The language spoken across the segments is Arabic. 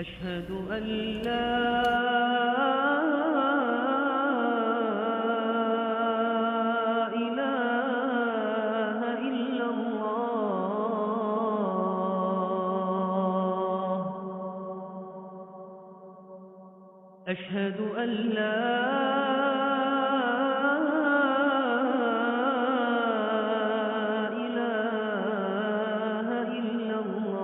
أشهد أن لا إله إلا الله. أشهد أن لا إله إلا الله.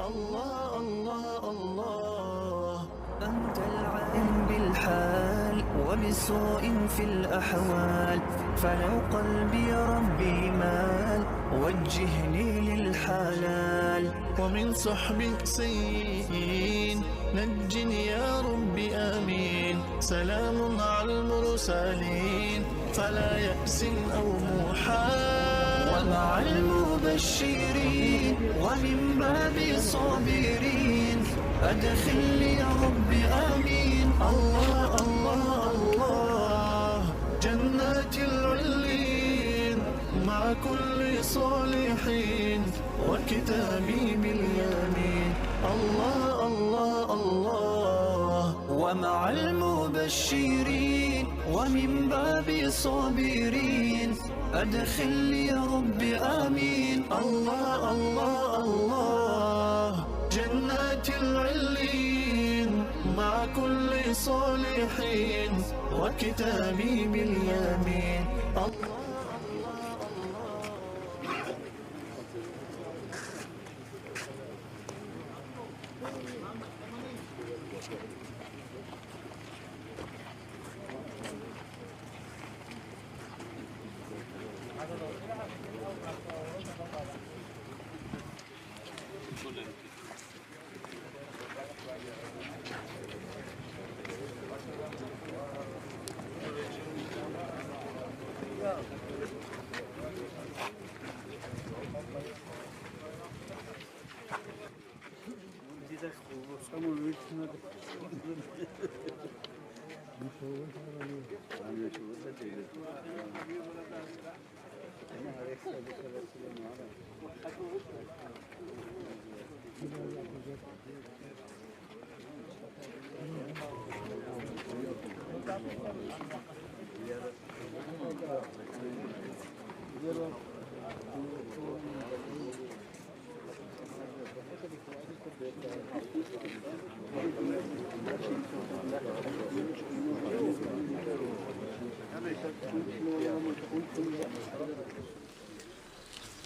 الله الله الله، أنت العالم بالحال وبسوء في الأحوال، فلو قلبي ربي مال وجهني للحلال، ومن صحب سيئين نجني يا ربي آمين. سلام على المرسلين فلا يأس أو محال، ومع المبشرين ومن باب صابرين أدخلني يا رب آمين. الله الله الله، جنات العلين مع كل صالحين وكتابي باليمين. الله الله الله، ومع المبشرين ومن باب صابرين أدخلني يا رب آمين. الله الله الله، جنات العلين مع كل صالحين وكتابي باليمين. الله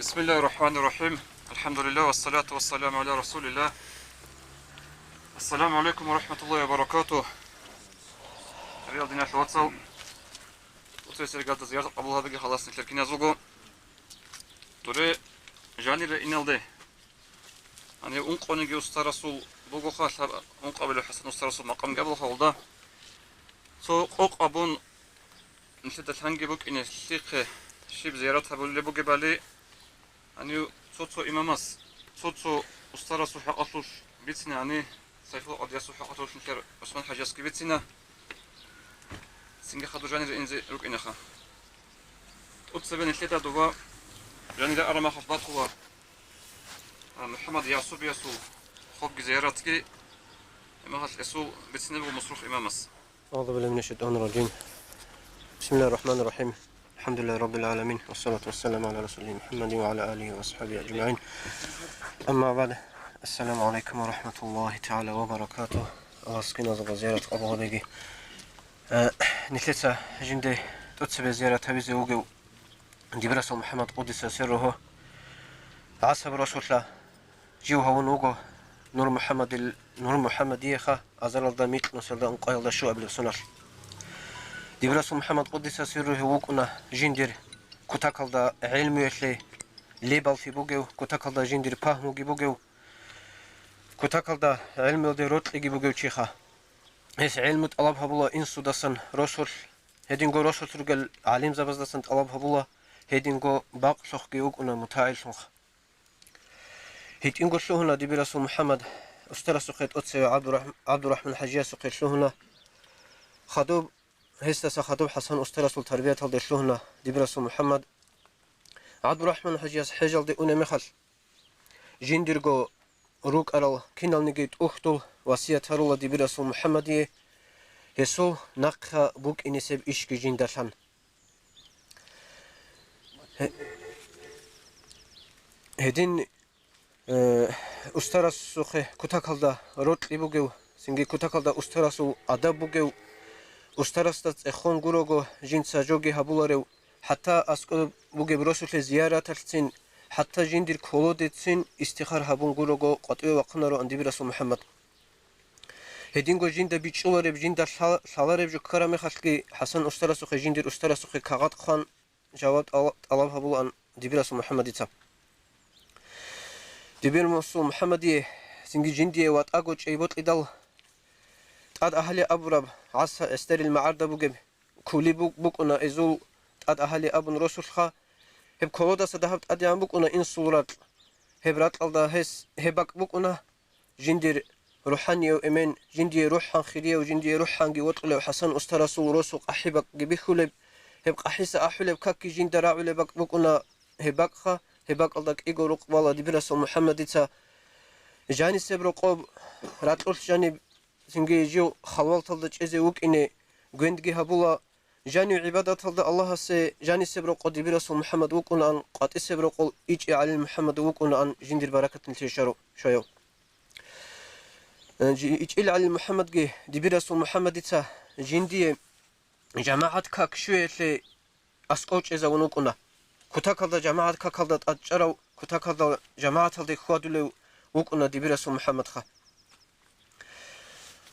بسم الله الرحمن الرحيم. الحمد لله والصلاة والسلام على رسول الله. السلام عليكم ورحمة الله وبركاته. رياض دينات الواتساب وتسير قد زيارة قبلها بقي خلاص نتلكين يزوغو توري جاني رئينالدي أني أنقوني جي أسترسول بوغو خاصة أنقابل حسن أسترسول مقام قبل خالدا سو قوق أبون نتلت الهنجي بوك إني سيخ شيب زيارتها بولي بوغي بالي أني صوتو إماماس صوتو أسترسول حقاتوش بيتسني أني سيفو أدياسو حقاتوش نتلر عثمان حاجاسكي بيتسنا سنجا خدو جاني رئينزي روك إنخا أتسبن الثلاثة دوا جاني لا أرى ما خفبات خوا محمد يعصوب ياسو خوب زيارتكي إما هات ياسو بتسنبو مصروف إمامس. أعوذ بالله من الشيطان الرجيم. بسم الله الرحمن الرحيم. الحمد لله رب العالمين والصلاة والسلام على رسوله محمد وعلى آله وأصحابه أجمعين. أما بعد، السلام عليكم ورحمة الله تعالى وبركاته. أسكن أزغى زيارة أبو غديقي نتلسى جندي تتسبى زيارة هبزي وقو دبرسو محمد قدس سره عصب رسول الله جيو هون وقو نور محمد يخا أزال الضميت نصر دا انقايل دا شو أبل سنر دبرسو محمد قدس سره وقونا جندير كتاكل دا علمي يشلي ليبال في بوغيو كتاكل دا جندير باهموغي بوغيو كتاكل دا علمي دا روتليغي بوغيو چيخا إيش علم طلبها بالله إنسو دسن رسول هدينغو رسول ترجل عليم زبز دسن طلبها بالله هدينغو باق شخ جيوك متاعل شخ هدينغو شلوهنا دي برسول محمد استرى سقيت أتسي عبد الرحمن حجيا سقيت شلوهنا خدوب هستا سخدو حسن أسترسول تربية الدشلوهنا دبرسول محمد عبد الرحمن حجياس حجل دي أنا مخل جندرغو روك أرال كينال نجيت أختو وصية هرولا دبرسول محمد هسو نقخ بوك إنسب إشكي جندرشان هدين أسترسوخي كتاكالدا روت لبوغيو سنجي كتاكالدا أسترسو أدابوغيو أسترستات إخون غوروغو جنسا جوغي هابولاريو حتى أسكو بوغي بروسوخي زيارة تلتين حتى جندر كولو ديتسين استخار هابون غوروغو قطوي وقنارو أندي برسول محمد هدينغو جندا بيچولاريب جندا شالاريب جو كرامي خلقي حسن أسترسوخي جندر أسترسوخي كاغات خان جواب طلب هابول أن دي برسول محمد يتسا دي برسول محمد سنجي جندي وات أغو چيبوت لدال تاد أهلي أبرب عصا استر المعارضة بوغب كولي بوكونا إزول تاد أهلي أبن رسولخا هب كولودا سدهبت أديان بوكونا إن صورات هب راتل دا هس هبك بوكونا جندير روحاني وإمين جندي روحان خيرية وجندي روحان جوطلو حسن أسترسول رسول أحبك جبيخولب هب قحيسة أحولب كاكي جندر عولبك بوكونا هبكخا هبك ألدك إيغو رقبالا دي برسول محمد إتا جاني سبرو قوب راتل جاني سنجي جو خلوال تلدج إزي وك إني غويندجي هبولا جاني عبادة تلد الله سي جاني سبرو قد برسول محمد وكون أن قد سبرو قل إيجي علي محمد وكون أن جندر بركة نتشارو شويو إيجي علي محمد جي دي برسول محمد إتا جندي جماعة كاك شوية لي أسقوش إزا ونوكونا كتاكالدا جماعة كاكالدا أجراو كتاكالدا جماعة تلدي خوادو لي وكونا دي برسول محمد خا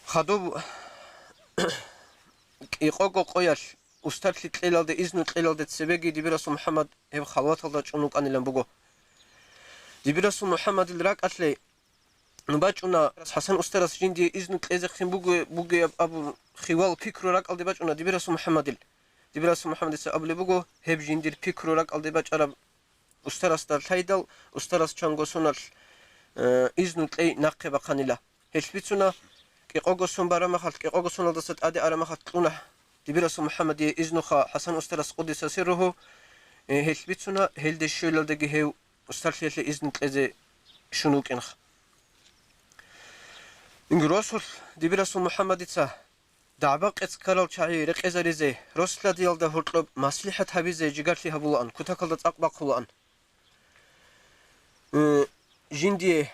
خدوب يقوقو قوياش أسترلي تلالد إذنو تلالد تسبيجي دي برسول محمد هب خلوات الله جنوك أني لنبوغو دي برسول محمد الراك أتلي نباجونا حسن أسترس جندي إذنو تلازق خين بوغي أبو خوال فكرو راك ألدي باجونا دي برسول محمد دي برسول محمد سأبلي بوغو هب جندي فكرو راك ألدي باج أرب أسترس دار تايدل أسترس چانغو سونال إذنو تلي ناقي بقانيلا هشبيتونا كيقوغوسون برامخال كيقوغوسون الدست أدي أرامخال تلونه دي برسول محمد إذنوخا حسن أسترس قدس سره هشبيتونا هل دي شولل دي هيو أسترلي إذن تلازي شنوك إنخ رسول دي برسول محمد إتسا دعباق إتسكالال شعي رقيزة ريزي رسول ديال ده هرطلب مصلحة حبيزي جيغارتي هبولان كتاكال دات أقباق هولان جندي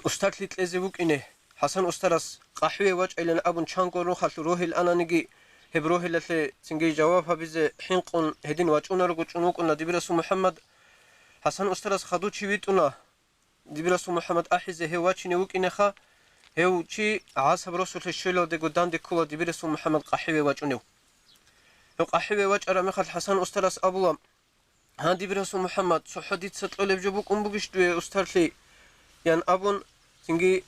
أسترلي تلازي وك إنه حسن أسترس قحوي واج إلان أبن چانقو روخال روحي الأنانيجي هب روحي لتلي تنجي جواب هبيزي حينقون هدين واجونا رغو چونوكونا دي برسول محمد حسن أسترس خدو چيويتونا دي برسول محمد أحيزي هوا چيني وك إنخا هو چي عاصب رسول الشيلو دي قدان دي كولا دي برسول محمد قحوي واج أنيو هو قحوي واج أرامخال حسن أسترس أبولا هان دي برسول محمد صحديت ستقلب جبوك أمبوغش دوي أسترلي يعني أبون تنجي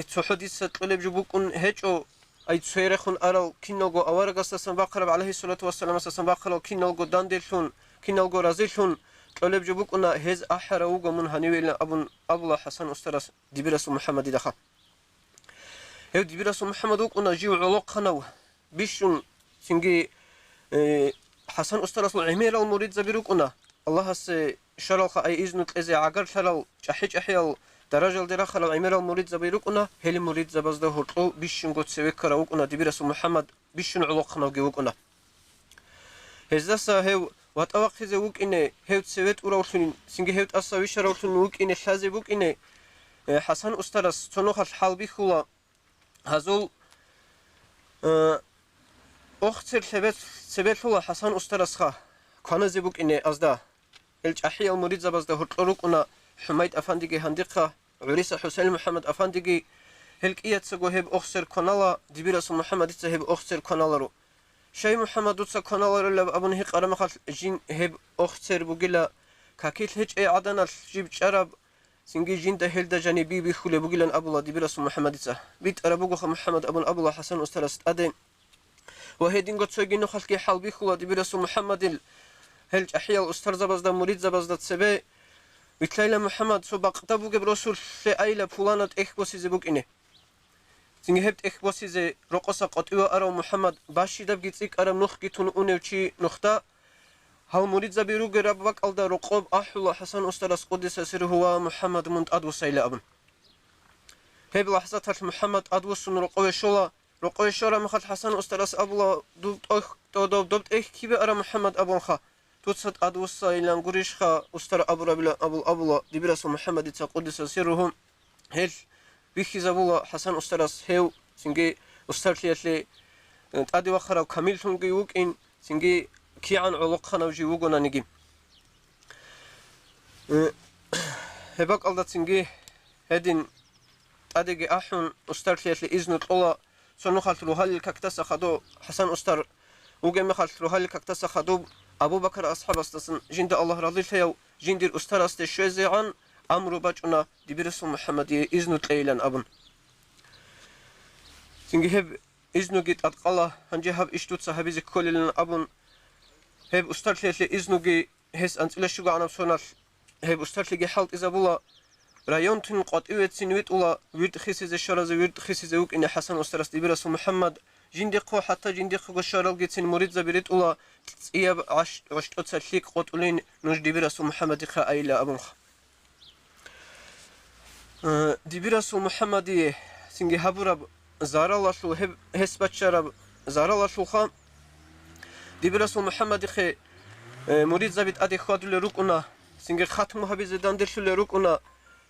صحديت ستقلب جبوكون هجو أي تسيرخون أرال كينوغو أوارغاس سنباقرب عليه الصلاة والسلام سنباقرب كينوغو داندلشون كينوغو رازلشون قلب جبوكونا هز أحراوغو من هنويل أبون أبولا حسن أسترس دي برسول محمد دخا هيو دي برسول محمد وكونا جيو علوق خنو بيشون سنجي حسن أسترس العمير المريد زبيروكونا الله سي شرالخ أي إذن تلزي عقر شرال جحيج أحيال درجة دراخل العمير المريد زبيروكونا هل مريد زبازده هرطو بيشون قد سويك كراوكونا دي برسول محمد بيشون علوق خنو جيوكونا هزدسا هيو واتأوقع زوج إنه هيوت سويت وراولتون سنجي هيوت أصلا وراولتون ووك إنه شازي ووك إنه حسن أسترس تنوخ الحال بيخولا هزول أختر سبت خولا حسن أسترس خا كان زوج إنه أزدا الجحية المريض زبازده هرطلوك إنه حميد أفندقي هندقة عريس حسين محمد أفندقي هلك إيات سجوا هب أخسر كنالا دبيرس محمد تهب أخسر كنالرو شيء محمد دوتسا كنالرو لب أبون هيك أرم خال جين هب أخسر بقيلا كاكيل هج أي عدنا جيب شرب سنجي جين ده هل ده جانبي بيخول بقيلن أبولا دبيرس محمد ته بيت أربوغ محمد أبون أبولا حسن أسترست أدين وهيدين قد سجينو خالك حال بيخول دبيرس محمد هل أحيال أستر زبزدا مريد زبزدا سبي بتلاقي محمد سبق تبوك برسول في أيلة فلانة إخبص زبوك إنه Singi hebt ekbosize roqosa qotwa ara Muhammad bashidab gitsik ara nuh gitun unevchi nuhta hal muridza biru gerabak alda roqob ahullah Hasan ustaras qudisa sirhu wa Muhammad munt advusayla abun heb lahzat al Muhammad advusun roqowe shola roqowe shora mkhat Hasan ustaras abula dobt kibe ara Muhammad abunha tutsat advusaylan gurishha ustara aburabila abula dibiras Muhammad itsa qudisa sirhu hel bixizabula Hasan ustaras hev singi ustartliatli tadi wakhara kamil tungi ukin singi kian uluqana uji uguna nigi hebak aldat singi hedin tadigi ahun ustartliatli iznu tola sonu khaltru hal kaktasa khadu Hasan ustar ugem khaltru hal kaktasa khadu Abu Bakr ashab astasın jinde Allah razı olsun jindir ustaras de şözean amru bacuna dibirasu Muhammadiye iznu tlaylan abun singi heb iznu git atqala hanji hab ishtut sahabizi kolilin abun heb ustartliatli iznu gi hes antsila shuga anam sonar heb ustartligi halt izabula rayon tun qatiwetsin wit ula wird khisize sharaze wird khisize uk in Hasan ustaras dibirasu Muhammad jindi qo hatta jindi qo sharal gitsin murid zabirit ula iyab ashtot satlik qotulin nuj dibirasu Muhammad kha ayla abun dibirasu Muhammadiye singi haburab zaralashu heb hesbacharab zaralashu kha dibirasu Muhammadi khe murid zabit adi khadule rukuna singi khatmu habizedan dirshule rukuna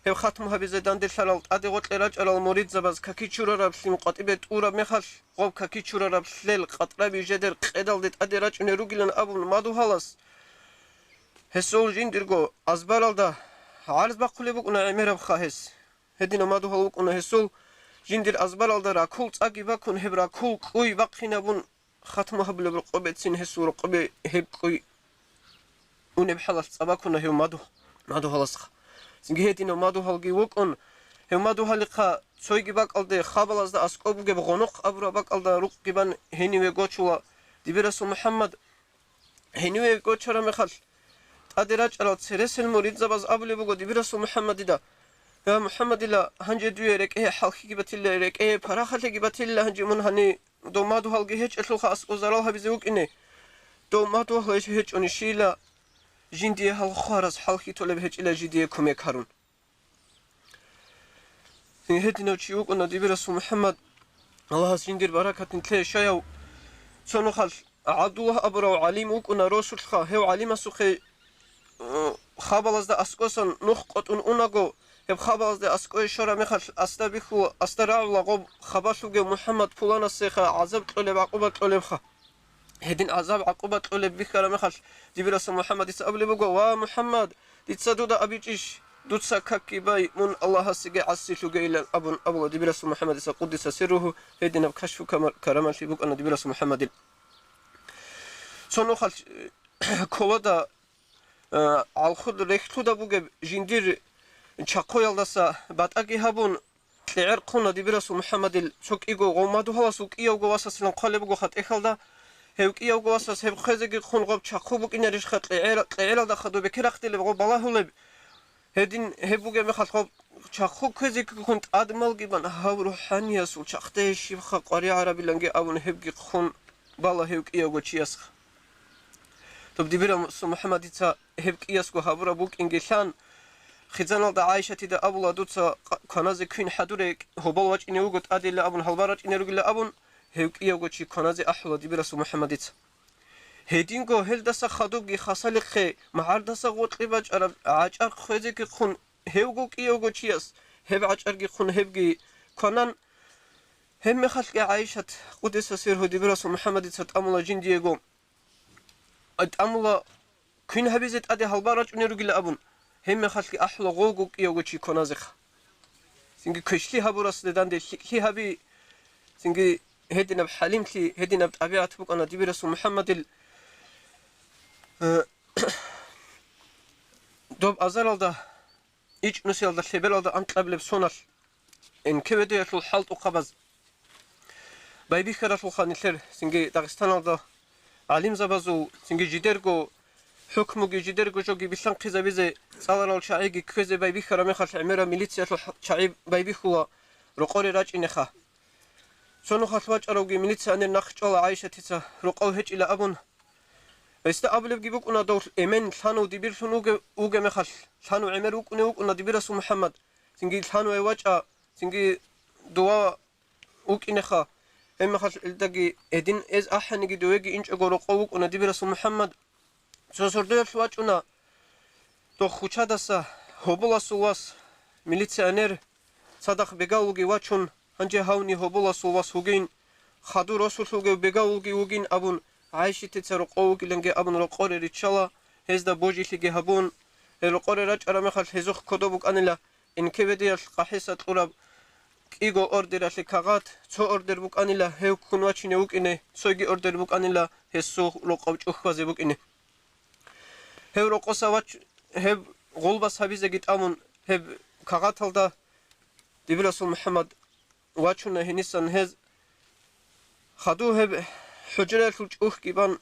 heb khatmu habizedan dirshalal adi qotlerac alal murid zabaz kakichurarab sim qatibet ura mekhal qob kakichurarab slel qatrabi jeder qedaldit adi racune rugilan abun madu halas hesol jindirgo azbaralda arz baqule bukuna emerab khahes hedino madu haluk una hesol jindir azbaralda rakul tsagi bakun heb rakul qoy baqina bun khatmu hablu qobetsin hesur qobe heb qoy uneb halas tsabakuna heb madu halas singi hedino madu halgi wukun heb madu halqa soygi baqalde khabalazda askobuge qonuq abra baqalda ruq giban heniwe gochula dibirasu Muhammad heniwe gochara mekhal adirac alat seresel murid zabaz abule bugo dibirasu Muhammadida ya Muhammadila hanje duyerek halki gibatillerek para khalle gibatilla hanje mun hani do madu halgi hiç etlu khas uzaral habize uk ine do madu hiç hiç oni shila jindiye hal kharas halki toleb hiç ila jidiye kumek harun hedino chiuk ona dibirasu Muhammad Allah jindir barakatin tle shayaw sonu khal Abdullah abra alim uk ona rasul kha hev alima sukhe khabalazda askosan nuh qotun unago heb khabalazda askoy shora mekhal astabikhu astara'u qob khabashuge Muhammad pulana sekha azab toleb aqubat toleb kha hedin azab aqubat toleb bikhara mekhal dibirasu Muhammad isabli bugo wa Muhammad ditsaduda abichish dutsa kakibay mun Allah sige asishuge ila abun abu dibirasu Muhammad isa quddisa sirruhu hedin kashfu karamal buk ana dibirasu Muhammad sonu khal kolada alkhud rektuda buge jindir çakoyaldasa batagi habun tler qona dibirasu Muhammadil çok igo gomadu halasuk iyogo wasaslan qalebugo khat ekhalda hevk iyogo wasas heb khazegi qon qob çakubuk inerish khat tlerda khadu bekiraxtele go balahuleb hedin hebuge me khat qob çakhu khazegi qon admal giban hav ruhaniya su çaxte shibkha qari arabilange abun hebgi qon bala hevk iyogo chiyas Tob dibirasu Muhammaditsa heb qiyasku habura buk ingelan khizanalda Aisha tida abula dutsa kanaze kuin hadurek hobal wach inugot adilla abun halbarach inerugilla abun heb qiyago chi kanaze ahla dibirasu Muhammaditsa hedingo heldasa khadugi khasalikhe mahardasa qotlibach arab achar khezeki khun hevgo qiyago chias heb achargi khun hebgi kanan hem khalqi Aisha qudisa sirhu dibirasu Muhammaditsa amula jindiego amula kun habizet adi halbarach unerugila abun hemme khalqi ahla gogu yogochi konazikh singi kishli haburas dedan de hi habi singi hedinab halimli hedinab tabiat buk ana dibirasu Muhammadil dob azaralda iç nusyalda sebelalda antlableb sonar en kevede yatul halt uqabaz baybi kharatul khanitler singi Dagıstanalda alim zabazu singi jidergo hukmugi jidergo jogi bisan qiza bize salaral shaigi köze baybi kharame khal amira militsiya shaib baybi khuwa roqori rach inekha Sonu xalvaçarovgi militsioner naxçala Ayşetiца roqav heçila abun. Esta ablevgi bukuna dor emen tlanu dibir sunuge uge mexal. Tlanu emer ukune ukuna dibirasu Muhammad. Singi tlanu evaça singi dua ukinexa. Emexal ildagi edin ez ahanigi dovegi inçego roqav ukuna dibirasu Muhammad. Sosordel vaçuna do xuçadasa hobulasuvas militsioner sadaq begalugi vaçun Hangi havni hobulas uvas hugin xadu rasul huge begaugi ugin abun Ayşetiца roqogi lenge abun roqore richala hezda bojiligi habun roqore raçara mexal hezux kodobuk anila inkevedial qahisat urab igo orderali kagat so order buk anila hev kunvachine ukine sogi order buk anila hesu roqov chuxvaze bukine hev roqosavaç hev golbas habize git amun hev kagatalda Dibirasul Muhammad Vaçuna henisan hez xadu heb hücretul uх giban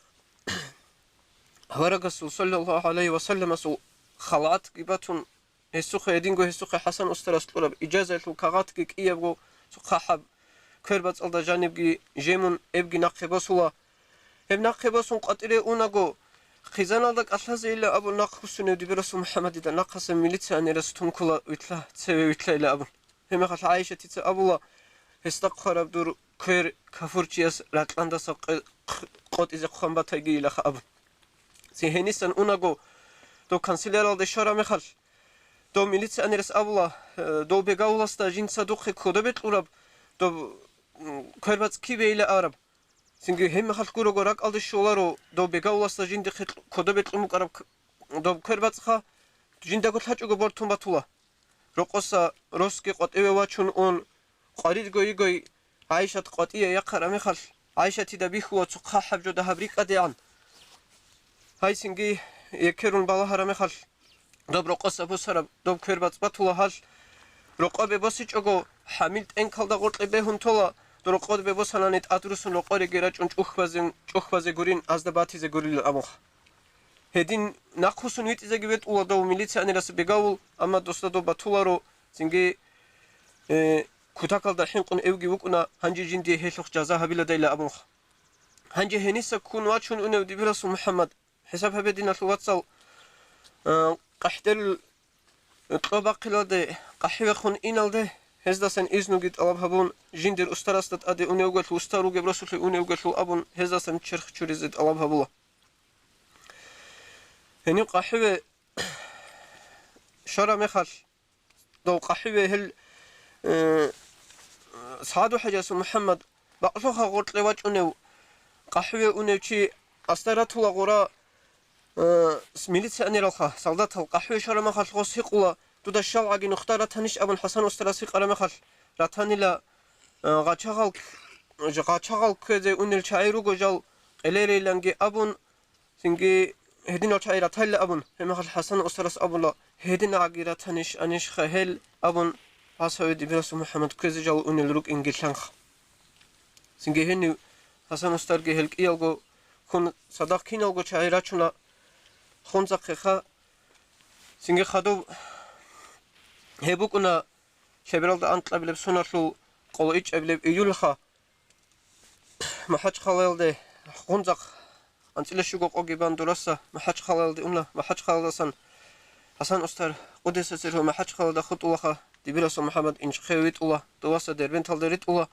Harasul sallallahu aleyhi ve sellem su xalat gibatun esuxe edingo esuxe Hasan ustaraslura icazatul kagat gi kiyevgo su khahab kırbat alda janibgi jemun evgi naqebasula hem naqebasun qatire unago xizanalda qatlazila abu naqhusune Dibirasul Muhammedida naqasa militsioneres tunkula ütla seve ütla abu hem xal Ayşetiца abula Hestaqarab dur kır kafurçiyas ratlandasa qot ize xambatagi ila khab. Sihenisan unago do kansileral de shara mexal. Do militsioneres abula do begawlasta jinsa do kodobet urab do kırbats kiveyle arab. Singi hem mexal kurogorak aldı şolaro do begawlasta jindi kodobet umuk arab do kırbats kha jindago thaçugo bortum batula. Roqosa roski qot evaçun on Qarid goy Ayşat qatiye yaqara mexal Ayşati da bixu tsuqa habjo da habrik adean Hay singi yekerun bala hara mexal dobro qosa busara dob kırbat batula hal roqabe bosiçogo hamil enkalda qortebe huntola roqabe bosananet adrusun roqore gerachun chuxvaze gurin azda batize guril amox Hedin naqhusun vitize gibet ula do militsionerası begavul ama dosta do batularo singi Kutakalda hinqun evgi vukuna hangi jindi heluq jaza habila deyla abun. Hangi henisa kun vaçun unev Dibirasul Muhammad. Hesab habedina watsal qahdel tlobaqilade qahwe khun inalde hezda sen iznu git alab habun jindir ustarastat ade unev gatlu ustaru gebrasul unev gatlu abun hezda sen çirx çurizet alab habula. Heni qahwe shara mexal do qahwe hel Sadu Hajasu Muhammad baqsuxa qortlevaç unev qahwe unevçi astaratula qora militsioneralxa saldatal qahwe sharama xalqos hiqula duda shalagi nuxtara tanish abun Hasan ustarasi qarama xal ratanila qaçagal keze unel chayru gojal qelerelangi abun singi hedin chayra tal abun hemxal Hasan ustaras abula hedin agira tanish anish khel abun Hasavi Dibirasul Muhammad kızıcal uneluruk ingilşanx. Singe heni Hasan ustarge helk iyalgo kun sadak kinalgo çayraçuna khonza kha singe khadu hebukuna şebralda antlabileb sunarlu qolo iç ebleb iyulxa mahaç khalalde khonza antileşugo qogiban durasa mahaç khalalde una mahaç khalasan Hasan ustar qudesa sirhu mahaç khalada khutulaxa Dibirasul Muhammad inşxevit ula duasa derbentalderit ula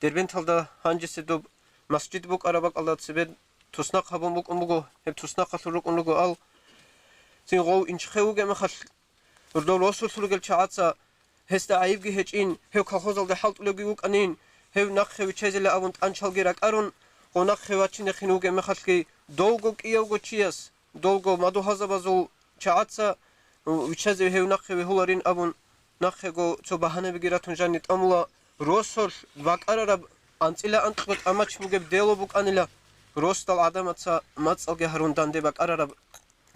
derbentalda hangisi do masjid buk arabak aldat sebed tusnaq habum buk umugo hep tusnaq qatluruk unugo al sin go inşxevuge mexal urdo rasul sulugel chaatsa hesta ayibgi hecin hev kolxozalda halt ulogi buk anin hev naqxevi chezele avunt anchalgerak arun qonaq xevachine khinuge mexal ki dolgo kiyevgo chias dolgo madu hazabazul chaatsa ucheze hev naqxevi hularin avun Nakhego co bahane bigiratun janit amula rosol vakararab antsila antqot amaç bugeb delobuk anila rostal adamatsa matsalge harundan de vakararab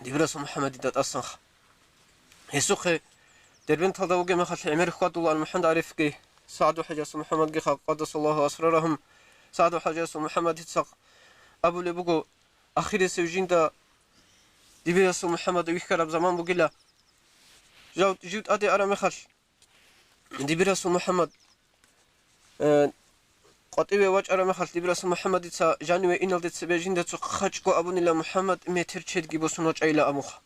Dibirasul Muhammedida tasanx Hesuxe derben talda uge mexal Ömer Xadullah Muhammad Arifki Sadu Hajasu Muhammad gi qaddasallahu asrarahum Sadu Hajasu Muhammad hitsaq Abu Lebugo akhire sevjinda Dibirasul Muhammad wixkarab zaman bugila Jut ade ara mexal Dibirasul Muhammad ყოტივე ვაჭარა მეხალ დიბრასო მუჰამმადიცა ჟანივე ინალდეც ბეჟინდეცო ხაჭკო აბუნილა მუჰამმად მეტერ ჩედგი ბოსუნო ჭაილა ამუხა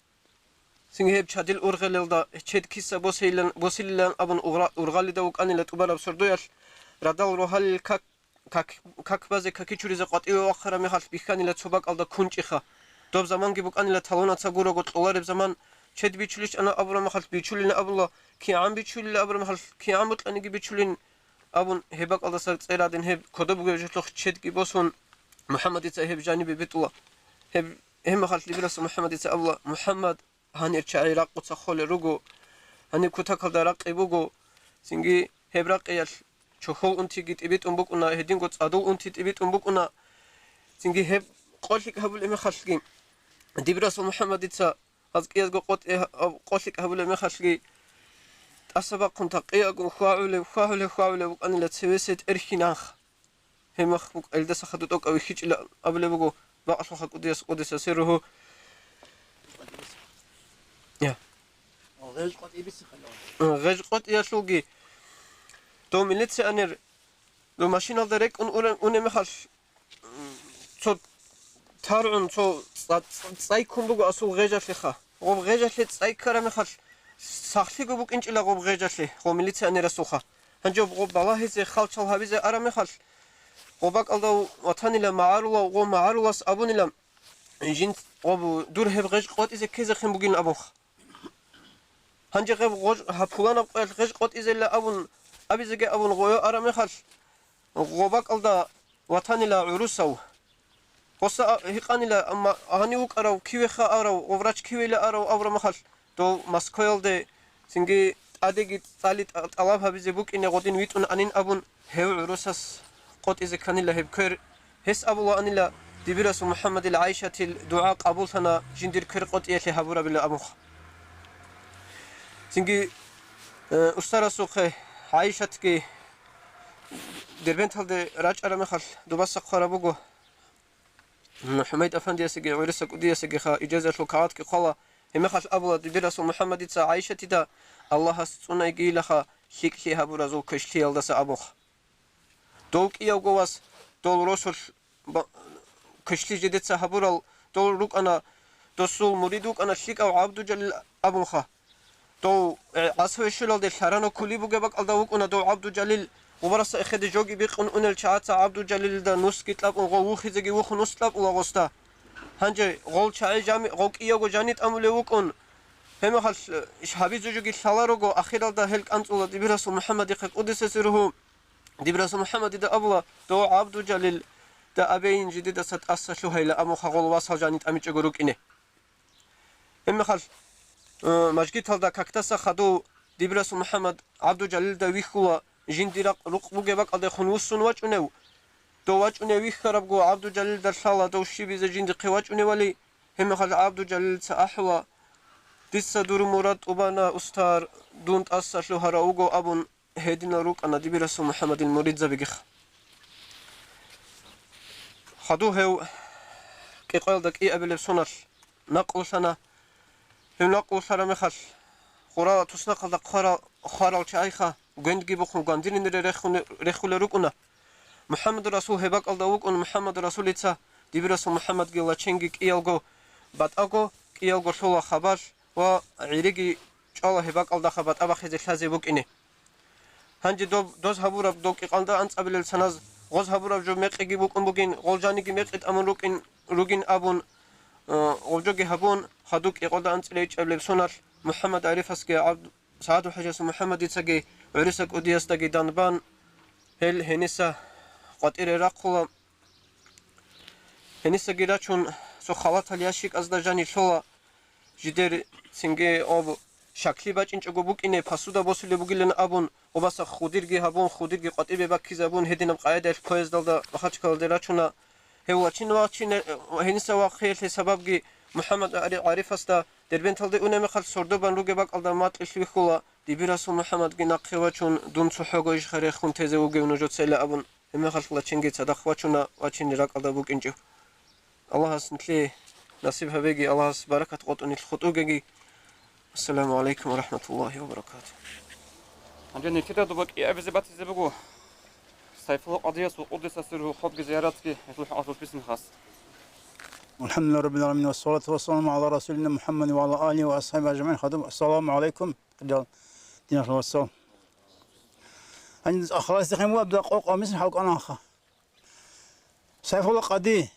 სინგებ ჩადილ ურღელელდა ჩედქისა ბოსილან აბუნ ურღალიდა უკანილა ტუბარაბ სორდოյალ რადალ როჰალ ქაკბაზე ქაკიჩურიზე ყოტივე ვახარა მეხალ ბიხანილა ცობაკალდა ქუნჭიხა დობ ზამანგი ბუკანილა თალონაცა გუროგო ტყოლარებ ზამან ჩედ ბიჩულის ანა აბურა მეხალ ბიჩულინა აბულა კი ამ ბიჩულილა აბურა მეხალ კი ამ უტყენიგი ბიჩულინ აბუნ ჰებაკალდა საწერადენ ჰებ ქოდობუგეჟლო ჩედგი ბოსუნ მუჰამმადიცა ჰებ ჟანიბი ბიტულა ჰებ მეხალ ლიბრასო მუჰამმადიცა აბულა მუჰამმად ჰანერ ჩაი რაყუცა ხოლე როგო ჰანი ქუთაკალდა რაყიბუგო სინგი ჰებ რაყიალ ჩოხოლ უნთიგი ტიბიტ უმბუკუნა ჰედინგო წადულ უნთი ტიბიტ უმბუკუნა სინგი ჰებ ყოლი კაბულე მეხალგი დიბრასო მუჰამმადიცა აზკიაზგო ყოლი კაბულე მეხალგი ასაბა კონთა ყიაგო ხაულე უკანილა ცევესეთ ერხინახ ჰემახ ელდა სახადო ტოკავი ხიჭილა აბლებუგო ბაყაშხა კუდიას ყოდესა სეროჰო ია ღეჟ ყოტია შუგი დო მილიციანერ დო მაშინალ და რეკ უნე მეხალ ცო თარუნ ცო წაიკუმბუგო ასუ ღეჟაშე ხა ღო ღეჟაშე წაიკარა მეხალ სახლიგო ბუკინჭილა ღო ღეჟაშე ღო მილიციანერა სუხა ჰანჯო ღო ბალაჰიზე ხალჩალ ჰაბიზე არა მეხალ ღო ბაკალდა ვათანილა მაარულა ღო მაარულას აბუნილა ჟინ ღო დურ ჰებ ღეჟ ყოტიზე ქეზე ხემბუგინ აბუხ ჰანჯე ღო ჰაფულანა ყელ ღეჟ ყოტიზე ლა აბუნ აბიზეგე აბუნ ღო არა მეხალ ღო ბაკალდა ვათანილა ურუსაუ ყოსა ჰიყანილა ანი უკარავ ქივეხა არავ ოვრაჩ ქიველა არავ ავრა მახალ დო მასკოელდე სინგი ადეგი წალი ტალაფაბიზე ბუკინე ყოდინ ვიტუნ ანინ აბუნ ჰევ ურუსას ყოტიზე ქანილა ჰებქერ ჰეს აბულა ანილა დიბირასუ მუჰამმადილ აიშათილ დუა ყაბულთანა ჟინდირ ქერ ყოტიელე ჰაბურაბილა ამუხ სინგი უსტარასუხე აიშათკი დერბენტალდე რაჭარა მეხალ დუბასა ხარაბუგო محمد افندي سيجي ورثه قديه سيجي خا اجازه لوكات كي خلا همخال ابو دبيرس محمد تا عائشه تدا الله سونه يجي لها شيكشي هبر زو كشتي يلدس ابو دوك يوغواس دول رسول كشتي جدت هبر دول روك انا دسول مريدوك انا شيك او عبد جليل ابو خا دو اسوي شلل دي شرانو كلي بوغبق الدوك انا دو عبد جليل وبرس اخد جوجي بيقن ان الشات عبد الجليل ده نص كتاب غو خزغي وخ نصلاب وغوستا هنجي غول چاي جامي غوك يوغو جانيت امله وكن هم خل شحابي جوجي شالارغو اخيرال ده هل قنصول دبرس محمد قدس سره دبرس محمد ده ابلا دو عبد الجليل ده ابين جديد ست اسشو هيلا ام خغول واسا جانيت امچ غروكينه هم خل ماجكيتال ده كاكتاسا خدو دبرس محمد عبد الجليل ده ويخوا ჟინდირა რუყბუგება ყალდე ხუნუსუნ ვაჭუნევ დო ვაჭუნე ვიხარაბგო აბდუ ჯალილ და შალა დო შიბიზე ჟინდი ყევაჭუნევალი ჰემხალ აბდუ ჯალილ ცა აჰვა დისა დურ მურატ უბანა უსტარ დუნტ ასაშლუ ჰარა უგო აბუნ ჰედინა რუკანა დიბირასუ მუჰამადილ მურიძა ბიგიხ ხადუ ჰევ კი ყელდა კი აბელებ სუნარ ნაყულსანა ჰემ ნაყულსარა მეხალ ყურა თუსნა ყალდა ხარალ ჩაიხა گندگی بخون گندین رخول رکونا محمد رسول هباق الدا وکن محمد رسول ایتسا دیبرسو محمد گیلا چنگی کیالگو بات اگو کیالگو شولا خبر و عیرگی چالا هباق الدا خبات ابا خیزی شازی بکنه هنجی دوز هبوراب دو کی قلدا انس ابل سناز غوز هبوراب جو مقگی بکن بگین غولجانی مقت امن روگین ابون غوجوگی هبون خدوک قلدا انس لیچ ابل سونار محمد عارف اسکی عبد سعد حجاس محمد ایتساگی ورثه قديستگی دانبان هل هنسا قطير رقلا هنسا گیرچون سو خالات الیاشیک از دجانی شولا جدر سینگه اب شکلی بچینچ گوبوکینه پاسودا بوسلی بوگیلن ابون وباسا خودیرگی هبون خودیرگی قطعی ببکی زبون هدینم قاعده کویز دلدا بخاچ کال درچونا هواچین واچین هنسا واقعی سببگی محمد عارف است دربنتالده اونم خال سردوبان روگه باق الدامات اشویخولا دبیرسو محمد گناقیوا چون دون سوحگویش خری خون تزه وگه ونجود سیل ابون هم خال چنگی صدق واچونا واچین راق الدا بوکنجو الله اسنتلی نصیب هبگی الله اس برکت قطونی خطوگی السلام علیکم و رحمت الله و برکاته انجا نتیتا دو باقی ابزه بات زبگو سيف الله قديس وقدس سره خب زيارتك يروح أطلب باسم خاص. الحمد لله رب العالمين والصلاة والسلام على رسولنا محمد وعلى آله وأصحابه أجمعين. خدم السلام عليكم رجال دين الله والسلام. عند خلاص تخيموا أبدأ قوق أمس حق أنا أخا. سيف الله قدي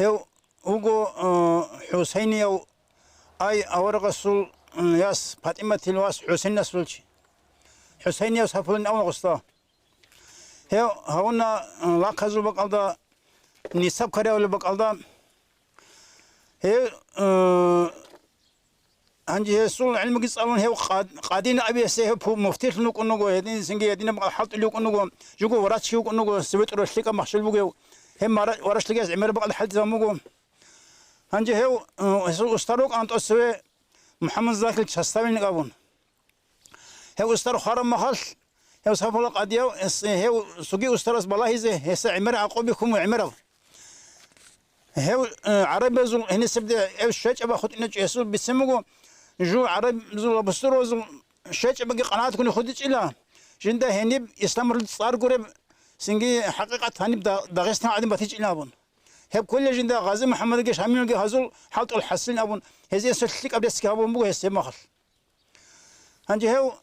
هو حسيني أو أي أورق السول ياس فاطمة الواس حسين نسولش حسيني أو سيف الله أول قصة هو هنا لا كذب بقالدا نسب كره ولا بقالدا هي عندي يسول علم قصالون هي قادين أبي سه مفتيح نقول يدين سنجي يدين حط ليك نقول يجوا ورش يجوا نقول سويت رشلك مخشل بقول هم ورش لقيس عمر بقال حد زموجو عندي هي أستروك أنت أسوي محمد زاكل شستاوي نقابون هي أسترو خارم مخال هي سافر قاديو هي سوقي أسترس بالله زه هي عمر عقوبكم وعمره هو عرب زول هنا سبدا الشيء أبغى خد إنه يسول بيسموه جو عرب زول بسترو زول الشيء أبغى قناة كوني خدش إلا جنده هني إسلام رد صار قريب سنجي حقيقة هني داغستان عادي بتيجي إلا أبون هب كل جنده غازي محمد جيش همين جه هزول حالت الحسن أبون هذي سلسلة قبل سكابون بوه هسه مخل هنجي هو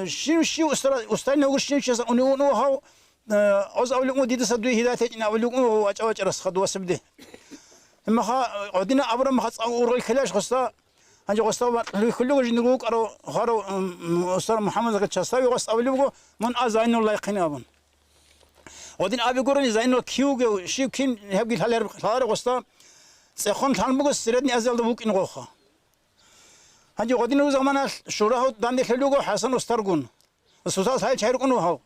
شيء أسترا نقول شيء أنو هو عز أولي مو ديد صدوي هذا تجنا أولي مو أجا رس خدوا سبده إما خا عدنا أبرم ما خص أورو الكلاش خصتا هنجي خصتا كله جن نقول خارو أسترا محمد زكت شاستاوي خص أولي مو من أزاين الله يقينا أبون عدنا أبي قرني زاين الله كيو شيء كين هبقي هالر خصتا سخن ثان بقول سردني أزال دبوك إن غوخا هنجي عدنا زمان شوراه داندي خلوه حسن أسترقون السوسات هاي شهر كونوا هاو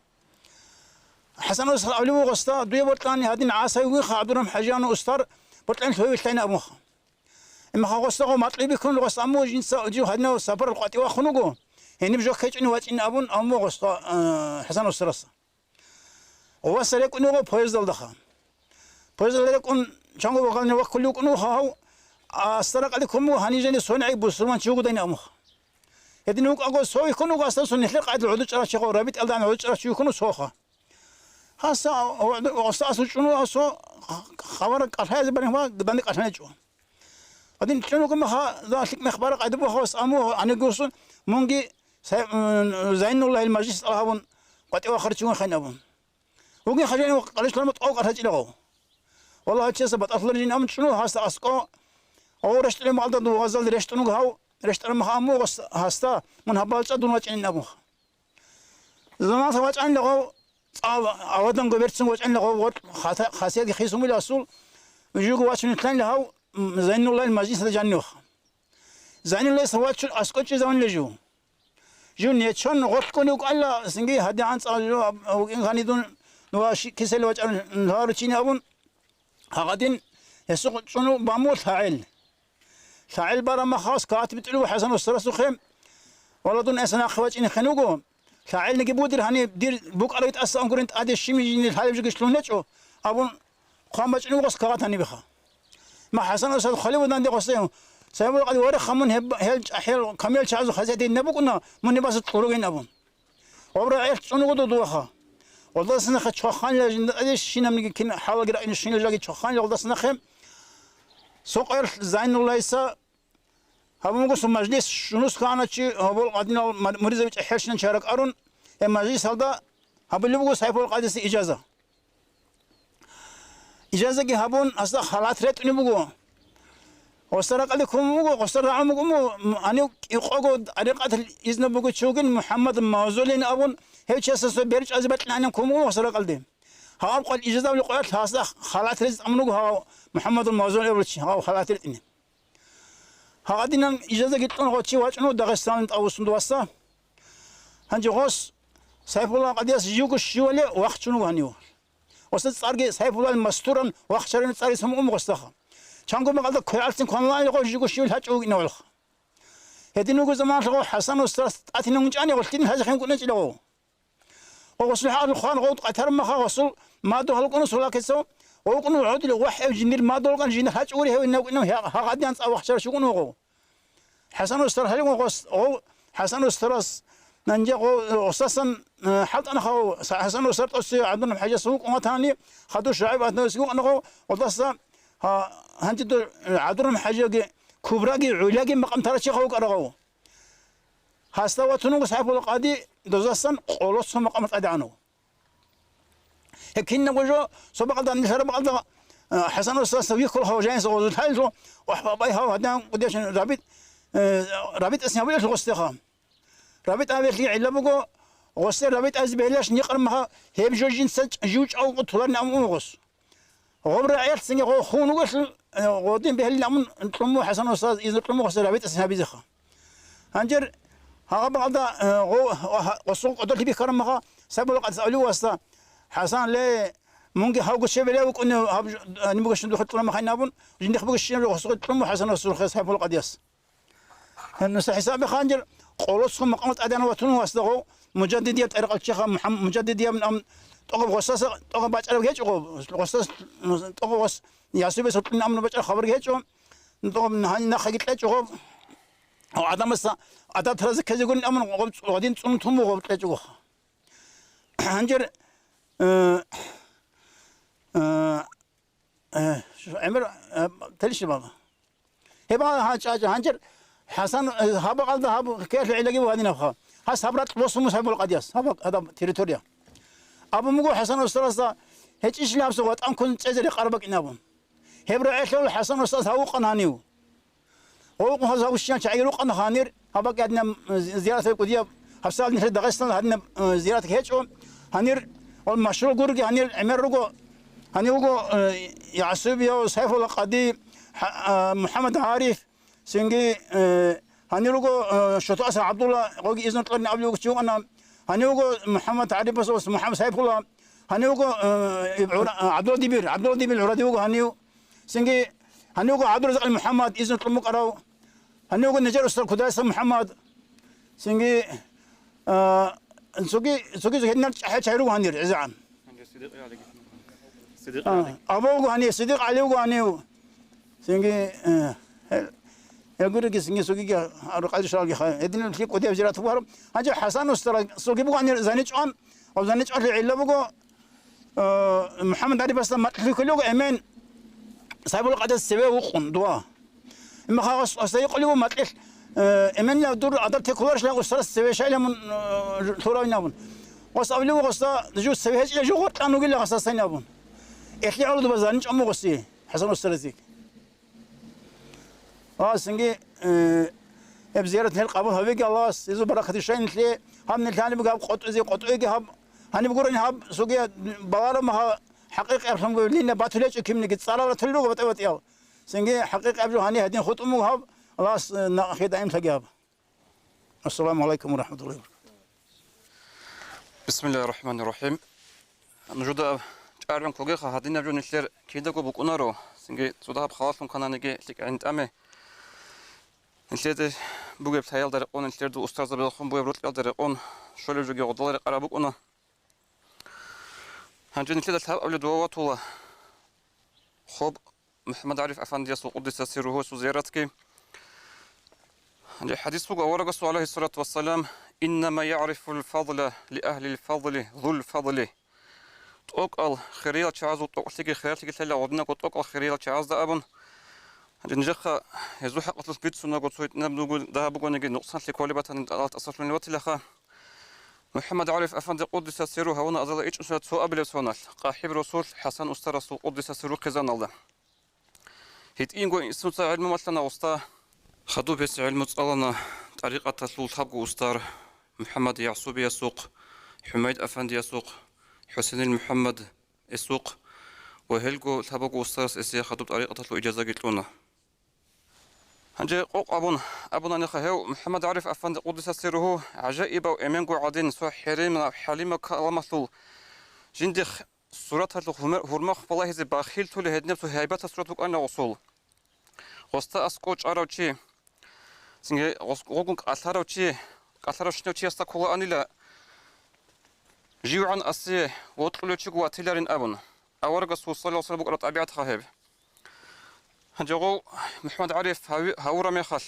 حسن أستر أولي وغستا دوي بطلاني هادين عاسي ويخا عبدالرحمن حجان وأستر بطلان ثوي التين أبوخا إما خا غستا غو مطلب يكون غستا أمو جنسا جيو هادنا سفر القاتي واخنوغو هني بجو كيجن واجن أبون أمو غستا حسن أسترسا ووصل يكون غو بويزدل دخا بويزدل يكون شانغو بغالني وكل يكونو هاو أسترق عليكم هاني جاني صنعي بسلمان شوغو دين أموخا هادين وقاقو سوي يكونو غستا سنحلق عاد العدو جرا شيخو رابط ألدان العدو جرا شيخو يكونو سوخا هسا وأستاذ شنو هسا خبرك أرهاز بني هو قدامك عشان يجوا بعدين شنو كم ذا مخبرك عدبوا خلاص أمو أنا قصون مونجي زين الله المجلس أهون قد آخر شو خنابون وقين خجاني وقالش لما تقوق أرهاج له والله هالشيء سبت أصلا جين أمن شنو هسا أسقى أو رشت لي معلد وغزل رشت نوع هاو رشت لما هامو هسا من هبالش أدون وجهين نبوه زمان ثوات عن له أودن قبرتسون وجه أنه غور خاصية خيسوم الأصول ويجوا واشون كلام له زين الله المجلس هذا جانوخ زين الله سوات شو أسكت زمان لجوا جو نيتشون غور كوني وقال لا سنجي هدي عن صالو أو إن كان يدون نواش كسل وجه نهار تشيني أبون هقدين يسوق شنو بعمول فاعل برا ما خاص كاتب تلو حسن والسرس وخيم والله دون أسنا أخوات إن خنوقهم فاعل نجيبو دير هني دير بوك على يتأسى أنكرنت عاد الشيء يجي الحال يجي شلون نتشو أبون قامت إنه قص كات هني بخا ما حسن أصل خليه ودان دي قصيهم سيقول قد ورا خمن هل أحيل كميل شعزو خزيتين نبوكنا من نباس تطلقين أبون عبر عيش شنو قدو دوخا والله سنة خد شخان لجن أديش شينا من كن حاول قرأ إنه شينا لاقي شخان والله سنة خم سوق زين الله يسا هم مقصود مجلس شنو سكانة شيء هبول قادين مريضة بتحشنا شارك أرون المجلس هذا هبول اللي بقول سايفول قادس إجازة كي هبون أصلا خلات ريت نبغوا وصرق عليكم بقول وصرق عمكم أنا يقعد عرقات الإذن بقول شوكين محمد موزولين أبون هي شيء سوى بيرج أزبط لنا كم وصرق عليهم ها أبقى الإجازة والقعد هذا خلات ريت أمنوه ها محمد الموزول أبلش ها خلات ريت هادينا إجازة جتنا غوتشي واجنو داغستان أو سندواسا هنجي غوس سيف الله قديس يجوك الشيولة وقت شنو هنيو وصلت صارجي سيف الله المستورن وقت شرين صاري سمو غوستها شانكو ما قالك كيالسين كونلاين يقول يجوك الشيول هاتشوك نولخ هدينو زمان لغو حسن وسترس أتينا مجاني قلتين هذا خين كنا جلو ووصل حال الخان غوت قتر ما خا وصل ما دو هلكون سولا كيسو وكانوا عود لوحي وجنير ما دول كان جنير هاج أوري هو إنه هقعد ينص أو خشر شو كانوا هو حسن وستر هلي وقص أو حسن وسترس ننجح أساسا حلط أنا خو حسن وصرت أسي عندنا حاجة سوق وما ثاني خدوا شعب عندنا سوق أنا خو وضصا هنجد عندنا حاجة كبرى علاجي مقام ترى شيء خو كرهو هستوى تنو صاحب القاضي دوزسن قولص مقام أدانو هكين وجو سبق ده نشر بقى حسن وصل سوي كل خواجين سووا الحال وحباي هوا هدان قديش رابط اسمه ولا الغستخام رابط أبيت لي علا بقى غست رابط أزبيلاش نقرمها هي بجوجين سج جوج أو طلعنا أموغس غبر عيال سنجي غو خونو قش غودين بهاللي أمون نطلمو حسن وصل إذا نطلمو غست رابط اسمه بيزخا هنجر ها بعض غو وسوق قدرت بيكرمها سبب قد سألوه واسطة حسن ليه مونجي هاوغو شبلي وكنا نبغى ندخل طلما خينابون جندخ بغى الشيء وسوق طلما حسن وصل خيس هاي القديس الناس حساب خانجر قولصهم مقامات أدانا وتنو واسطة مجدد يا طريق الشيخ محمد مجدد يا من أم طقب غصاص طقب باج على هيك غصاص طقب غص ياسوي بس طلنا أمن باج خبر هيك طقب نخيت لك أو عدم الس عدد ترى كذا يقول أمن غادين تصوم وغبت لك هنجر عمر تلش بابا هبا هنجر حسن هبا قال هبا كيف العلاقي وهذه نفخه هس هبرت وصمو صاحب القديس هذا تيريتوريا ابو مغو حسن استاذ هيك ايش لابس وطن كنت تزري قربك نابون هبر عيشو حسن استاذ هو قنانيو هو هذا وشان شعيرو قنخانير هبا قعدنا زياره القديه حسال نحن دغستان هدنا زياره هيك هنير والمشروع قرقي هنير عمر رقو هنيوغو يعصبيا وسيف القدي محمد عارف سنجي هنيوغو شطاس عبد الله قوي إذن طلعنا قبل شو أنا هنيوغو محمد عارف بس محمد سيف الله هنيوغو عبد الله دبير العراديوغو هنيو سنجي هنيوغو عبد الرزاق محمد إذن طلعنا قراو هنيوغو نجار أستاذ كداس محمد سنجي سوقي هنا حيرو هنير عزام أبوه هني صديق عليه هنيو سنجي يقول لك سنجي سوقي أرقى شغال خا يدين الفيك ودي وزيرة فوارم هذا حسن استرا سوقي بقى هني زانيج أو زانيج على علا بقى محمد علي بس ما في كله أمين صاحب القدس سبيه وقن دوا إما خلاص أستيق له ما تلش أمين لا دور عدد تكورش لا أسترا سبيه شيء من ثورة ينابون وصابله وقصة جوز سبيه هيك جوهر كانوا قلنا قصة ينابون إحلي عرض بزانيج أمو قصي حسن استرا ذيك سنجي بزيارة هالقبول هبيك الله يزو بركة الشين تلي هم نتلاني بقى قطع زي قطعي هب هني بقولن هب سوقي بوارم ها حقيقة أفهم لينا باتوليش كم نجد صار تلوق بتوت ياو سنجي حقيقة أبجو هني هدين خط أمو هب الله نأخذ دائم تجاب السلام عليكم ورحمة الله وبركاته بسم الله الرحمن الرحيم نجود أعلم كوجيخ هدينا جو نشلر كيدا جو بكونارو سنجي صدق بخلاصهم كنا نجي لك عند أمي نشلر بوجي بتهيال درقون نشلر دو أستاذ بالخون بوجي بروت درقون شو اللي جو قدر قرابك أنا هنجي نشلر التهاب قبل دوا طوله خب محمد عارف أفندي يسوع قدس سيره سوزيرتك حديث فوق ورقة عليه الصلاة والسلام إنما يعرف الفضل لأهل الفضل ذو الفضل تقال خيرية شعازو تقول خيرية تلا ودنا تقال خيرية شعاز ده أبن نجخ يزو حق تثبيت سنة قصويت نبدو ده بقول نجي نقصان لكل بتن أصل من الوقت لخا محمد عارف أفندي قدس سيره هون أزال إيش أسرة سوء قبل سونال قاحب رسول حسن أسترس قدس سيره قزان الله هيت إنجو إسمت علم مثلنا وسطا خدو بس علم تصالنا طريقة تسلول تبقى أستار محمد يعصوب يسوق حميد أفندي يسوق حسين المحمد يسوق وهلقو تبقى أستار إسيا خدو طريقة تسلو إجازة قلتونا هنجي قوق أبونا نخهو محمد عارف أفندي قدس سيره عجائب وإمانقو عادين سوى حريم حليمة كلامة جندخ سورة هرمخ والله زي باخيل تولي هدنبتو هايبات سورة أنا وصول غستا أسكوش أراوشي سنجي غوغون قاتلاروشي قاتلاروشنوشي أستاكولا أني لا جيوعان أسي وطلوشي قواتيلارين أبن أورغ صلى الله عليه وسلم بقرة أبيعت خاهب هنجيغو محمد عارف هاورا ميخال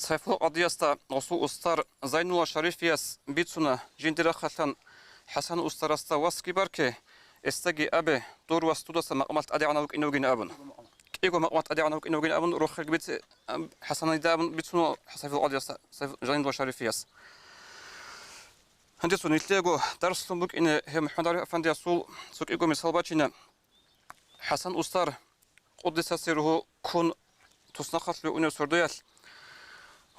Sayful Adiyasta Osu Ustar Zaynullah Şarifiyas Bitsuna Jindira Khaltan Hasan Ustarasta Waski Barke Estagi Abe Durwas Tudasa Maqmat Adi Anavuk Inogin Abun Ego Maqmat Adi Anavuk Inogin Abun Rokhel Bit Hasan Idabun Bitsuna Sayful Adiyasta Zaynullah Şarifiyas Handesun İtlego Darslum Buk ine Hem Muhammad Efendi Asul Suk Ego Misal Bachina Hasan Ustar Quddisa Sirruhu Kun Tusnaqat Lu Unu Sorduyal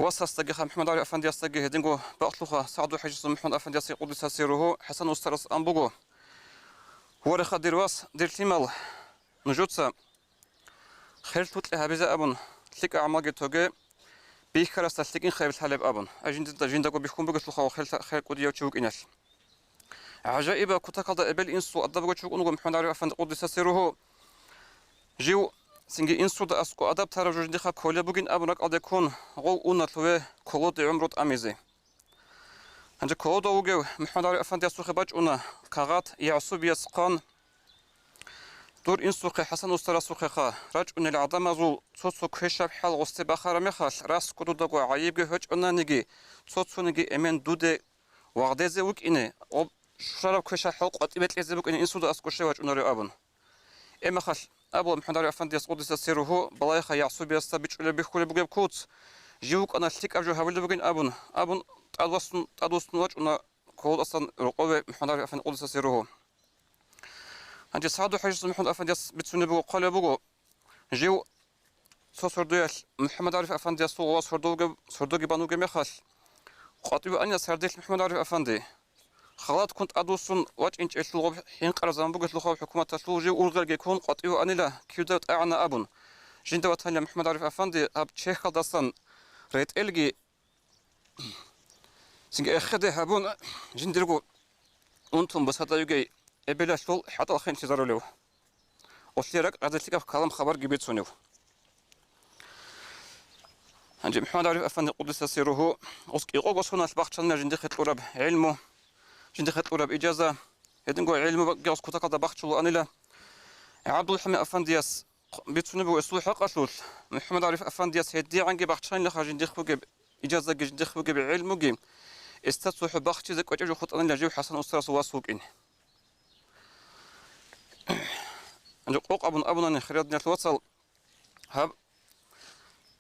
وصلت محمد علي أفندي أستجه دينجو بأطلقه سعدو حجز محمد أفندي أستجه قدس سيره حسن أسترس أنبوجو ورخ درواس درتيمال نجوتسا خير تطلع بزا أبن تلك أعمال جتوجي بيخرا استلقين خير الحلب أبن أجند دقو بيكون بقتلقه خير قدية وتشوك إناش عجائب كتاكد أبل إنسو أدبو تشوك أنو محمد علي أفندي قدس سيره جيو Singi insuda asko adab tarafı jindikha kole bugün abunak adekon gol unatlıve kolod umrut amizi. Ancak kolod oğuge Muhammed Ali Efendi asuhi bac una kagat yasubiya sqan dur insuqi Hasan Ustar asuhi kha rac unel adam azul tsotsu kheşab hal goste bakhara mekhal ras kududa go ayibge höç unanigi tsotsunigi emen dude wagdeze uk ine o şarab kheşab hal qatibetleze bugün insuda asko shevac unari abun. Emakhal أبو محمد علي أفندي قدس سيره بلايخ يعصب يستبيج ولا بيخول بجيب كوت جيوك أنا ثلك أرجو هقول بجين أبون أدوسن وجه أنا كود أصلا رقابة محمد علي أفندي قدس سيره عندي سعد حجز محمد أفندي بتسوني بقول قال بقول جيو صور دويل محمد علي أفندي صور صردوج بانو جميخال قاتلوا أني سرديت محمد علي أفندي خلات كنت أدوسن وجه إنش إسلوب حين قرزان بقت لخو حكومة تسلوجي أولغر يكون قطعوا أني لا كيودت أعنا أبون جند وطنيا محمد عارف أفندي أب شيخ داستان ريت إلجي سنج أخده هبون جندرجو أنتم بس هذا يجي إبلا شلول حتى الحين تزاروا له وشليرك هذا تلقى كلام خبر جبت سنيو عند محمد عارف أفندي قدس سيره أسقي قوسنا البحثنا جند خط قرب علمه جندي خط قرب إجازة يدنقو علم جاوس كتاك هذا بحثوا أنيلا عبد الحميد أفندياس بيتسوني بو إسلوح قصول محمد عارف أفندياس هدي عنجي بحثين لخا جندي خوجب إجازة جندي خوجب علم جيم استتصوح بحثي ذك وجو خط أنيلا جيو حسن أسترس واسوق إن عند قوق أبونا خريدنا الوصل هب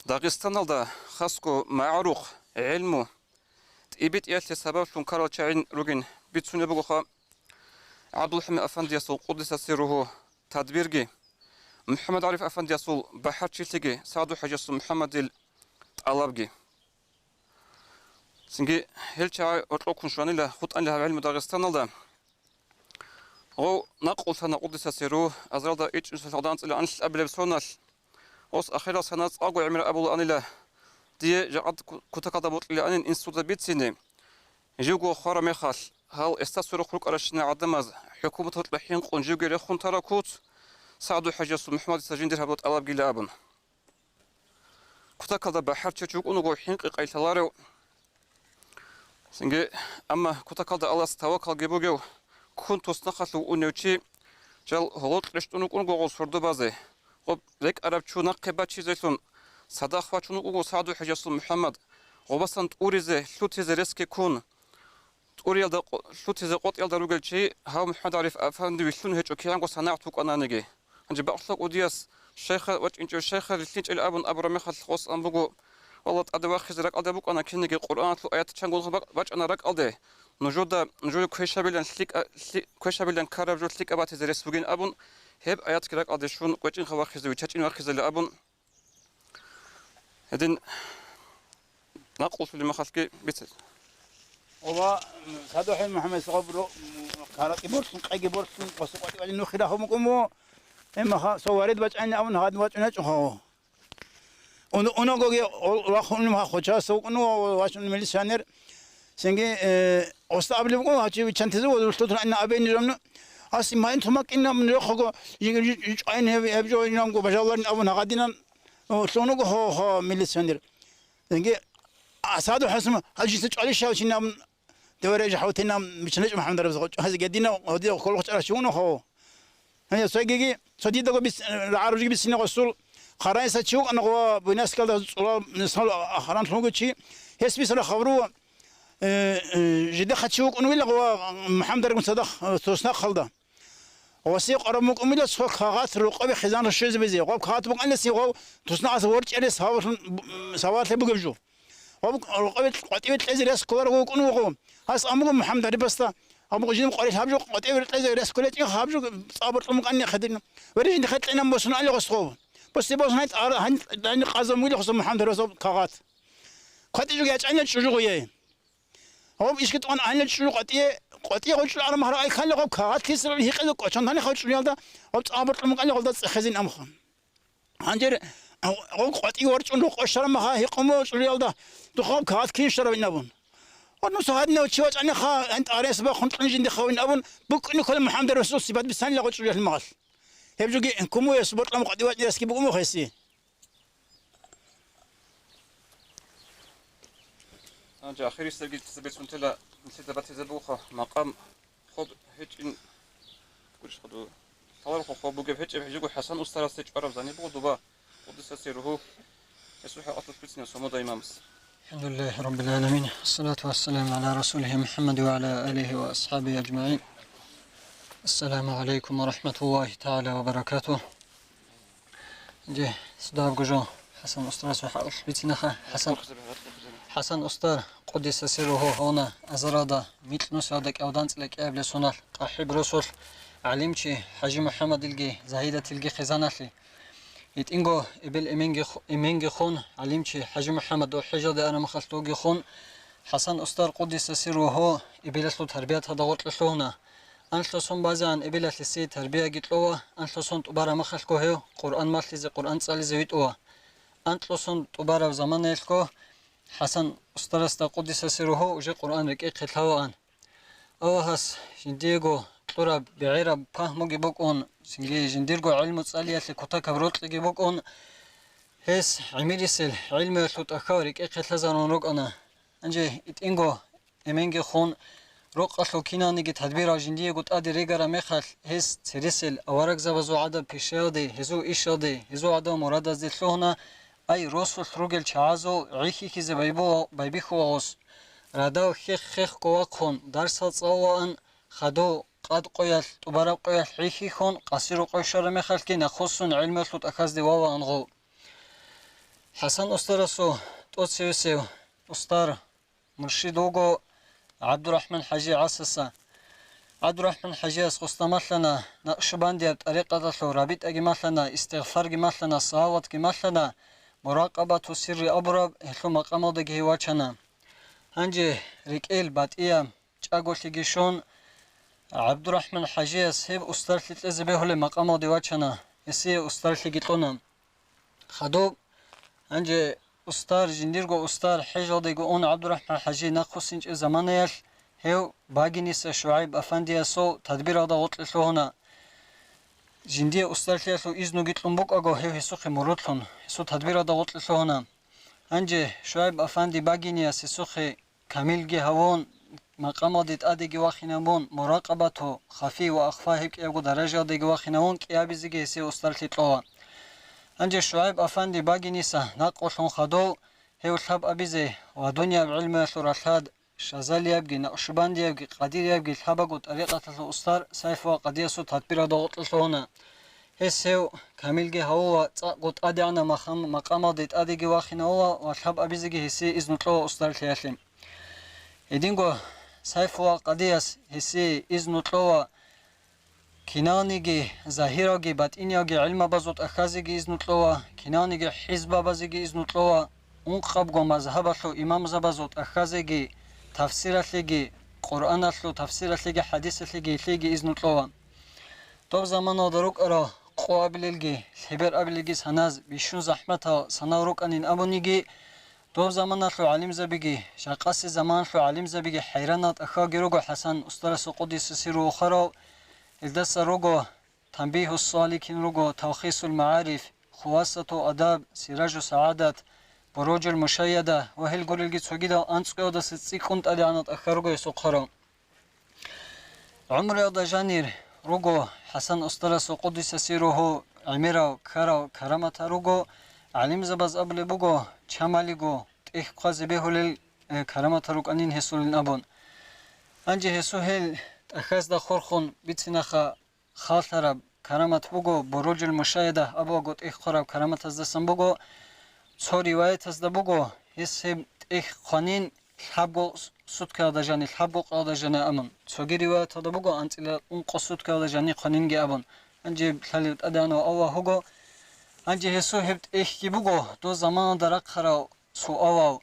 داغستان دا خاصكو معروق علمه إبت يالتي سبب شون كارل شاعين روجين بيتسوني بقوخا عبد الحميد أفندي يسول قدس سيره تدبيرجي محمد عارف أفندي يسول بحر شيلتجي سعدو حجس محمد الألابجي سنجي هل شاع أطلقون شواني له خط أن له علم داغستان دا أو نقول سنة قدس سيره أزرال دا إيش نسل عدانت إلى أنش أبل بسونال أوس أخيرا سنة أقوى عمر أبو أني له دي جعد كتاكدا بوت إلى أن إنسودا بيتسيني جيوغو خارا ميخال هل استاسورو خلق أرشنا عدماز حكومة الحين قنجيوغي ريخون تراكوت سعدو حجس محمد سجندر هبوت ألاب جيلا أبن كتاكدا بحر تشوك أنوغو حين قيلتلاريو سنجي أما كتاكدا الله ستواكال جيبوغيو كنتو سنخلو أنوشي جال هلوت رشتونوك أنوغو غصردو بازي غب ذيك أراب چو نقبا چيزيسون صداق وچونوك أنوغو سعدو حجس محمد غباسان توريزي لوتيزي رسكي كون أوريال دا شوتي قط يال دروجل شيء ها محمد عارف أفندي وشلون هيك أوكي عنكو صنعتوك أنا نجي عندي بأخلاق ودياس شيخ وش إنتو شيخ اللي إلى أبن أبو رميخ الخاص أم بقو والله أدوا خزر رك أدبوك أنا كن نجي القرآن لو آيات تشانقول بق أنا رك أده نجود كويشة بلن سليك كويشة بلن كارب جو سليك أبات زريس بقين أبن هب آيات كرك أده شون كويشين خوا خزر ويتشين وخزر لأبن هدين نقول في المخالفة بيت وبا سادو حين محمد صبرو كارت يبورسن قاي يبورسن وسقط على انه خلاهم قومو اما سوارد بچاني اون هاد وچنا چخو اونو گوگي واخون ما خوچا سوقنو واشن ميليشانر سنگي اوستابلي بقو هاچي چنتزو ودستو ان ابين رمن اسي ما انتمك ان من رخو يجاين هبجو ينامو بجالرن اون هادينان سونو هو ميليشانر سنگي سادو حسم هاجي تچالي شاوشنا دورج حوتنا مش نجم محمد رزق هذا قدينا ودي كل وقت شنو هو هي سويجي سديد بس العربي بس نقصل خرائس تشوق أنا قوا بناس كذا صلاة نسال آخران تلوج شيء هس بيصير خبروا جد خشوق إنه ولا قوا محمد رجل صدق توسنا خلدا وسيق أرمك أميل سوق خاطر رقابي خزان الشيز بزي قاب خاطر بق أنا سيقوا توسنا أثورت على سوات بقبجو قاب رقابي قطيبة الأزر يس كلار وقون وقوم هس أمك محمد رجل بستا أمك جيم قريش هابجو قطيبة الأزر يس كلار تيجي هابجو صابر أمك أني خدنا وريجي خدت أنا مسنا على قصقو بس يبغى هنيت هني قازم ويلي خصم محمد رسول كاغات قد يجوا يجعلنا تشجعوا وياه هو يشكت أنا عن الشجوع قطية قلت له أنا مهرا أي خلي قب كاغات كيسر هي قلق عشان هني خلص اليوم قلت أبرت لهم قال لي قلت خزين أمخن هنجر قطية ورش إنه قشر مها هي قموا اليوم ده تخاب كاغات كيسر بينابون ونص هذا وتشوج أنا خا أنت أريس بقى خنت نجي ندخوين أبون بك إنه كل محمد رسول سبات بسان لا قلت له المغل يبجو كمو يصبر لهم قد يواجه يسكي بقومه خيسي أنا آخر يستجيب تثبت أنت لا نسيت بات زبوخة مقام خب هيك إن كلش خدو طوال خب بوجب هيك بيجوا حسن أستاذ استيج عرب زاني بقول دبا قدس سيره يسوع أطلب بسنة صمود إمامس الحمد لله رب العالمين الصلاة والسلام على رسوله محمد وعلى آله وأصحابه أجمعين. السلام عليكم ورحمة الله تعالى وبركاته. جه صداب جوجو حسن أستاذ وحق بيتنا حسن أستاذ قدس سره هنا أزرادا مثل نسادك أو دانت لك قبل سنة قحب رسول علمتي حاج محمد الجي زهيدة الجي خزانة يتنجو إبل إمينجي خون علمتي حاج محمد وحجة ده أنا مخلطوجي خون حسن أستاذ قدس سره إبل لسلو تربية هذا غلط لسلونا أنتلسون بعضاً إبل لسي تربية جتلوه أنتلسون تبارا مخلكو هيو قرآن مخلزي قرآن صلي زويتوه أنتلسون تبارا زمان يلكو حسن أستاذ قدس سره وجي قرآن ركيق خلوان أوهس جنديجو طرب بعيرب فهمو جيبوكون سنجي جنديرجو علم صلي لكوتا كبروت جيبوكون هس عميريسل علم يلوت أخورك إقل لزانون روك أنا أنجي إتإنجو إمينجي خون روك أخلو كينا نيجي تدبير جندية قد أدي ريجارا مخل هس تريسل أورك زبزو عدا بيشيودي هزو إيشودي هزو عدا مرادة زيتلوهنا أي رسول روجل شعازو عيخي كيزي بايبيخو وغوس رادو خيخ قواقون درسات صوان خدو قد قويل تبارا قويل عيخي خون قصيرو قويشار مخل كي نخصون علم يلوت أخاز دي واوا أنغو حسن أسترسو توتسيوسيو أستار مرشدوغو عبد الرحمن حاجي عسسا عبد الرحمن حاجي اسقستمالنا نقشباندي بطريقة لو رابط أجمالنا استغفار جمالنا صاوت جمالنا مراقبة سر أبرب هلو مقامو دقيه واچنا هنجي ريكيل باتئيا چاقو لگيشون عبد الرحمن حاجي سيب أستار لتلزبه لمقامو دي واچنا يسي أستار لگيتلونا خدوب هنجي أستار جنديرغو أستار حجو ديغو أون عبد الرحمن حاجي ناقوسينج زمانيال هيو باقينيس شعيب أفندي سو تدبير هذا غطل هنا جندي أستار ليالو إذنو جيتلون بوك أغو هيو هسوخي مروتلون هسو تدبير هذا غطل هنا أنجي شعيب أفندي باقينيس هسوخي كاميلجي هاون مقام ديت أديجي واخينامون مراقبته خفي وأخفى هيك أغو درجة ديجي واخينامون كيابي زيجي هسي أستار ليتلوها أنجي شعيب أفندي باقينيسا ناقوشون خدو هيو الحب أبيزي ودنيا بعلم ثلاثاد شازال يبقي نقشبان يبقي قدير يبقي الحبق وطريقة الأستار سيف وقدير سو تدبير ضغط هنا هسيو كاميلجي هو قد أدعنا مقام ديت أديجي واخينا هو والحب أبيزي هسي إذن طلو أستار تياسلم إدينغو سيف وقديس هسي إذن طلو كنانيجي ظاهرجي باطنيجي علم بزوت أخازيجي إذن طلوا كنانيجي حزب بزيجي إذن طلوا أنقبجو مذهب لو إمام زبزوت أخازيجي تفسير لجي قرآن لو تفسير لجي حديث لجي إذن طلوا طب زمانه دروك أرى قابل لجي حبر قبل لجي سناز بيشون زحمتها سناروك أن أبونيجي طب زمانه لو علم زبيجي شقاس زمان لو علم زبيجي حيرانات أخاجروجو حسن أستاذ قدس سيرو خرو الدرس روجو تنبيه الصالحين روجو توخيص المعارف خواسة أداب سراج سعادة بروج المشيدة وهل قول الجيت سوجيدا أنسقي ودا ستسيك كنت أدي عنات أخر روجو يسوقهرو عمر يودا جانير روجو حسن أسترس قدس سيروه عميرا كارا كرامة روغو علم زباز أبل بوغو چماليغو تيخ قازي بيهولل كرامة روغ أنين هسولين أبون أنجي هسوهل أخاز دا خورخون بيتسنخا خالتراب كرامة بوغو بروج المشاهدة أبوغو تيخ قراب كرامة أزدسن بوغو цо ривоят аст буго ҳисеб их қонин хабго суд карда жани хабго қарда жани амон цоги ривоят ада буго антила ун қосуд карда жани қонинги абон анҷи халит адано ава хуго анҷи ҳисо ҳиб их ки буго до заман дарак хара су ава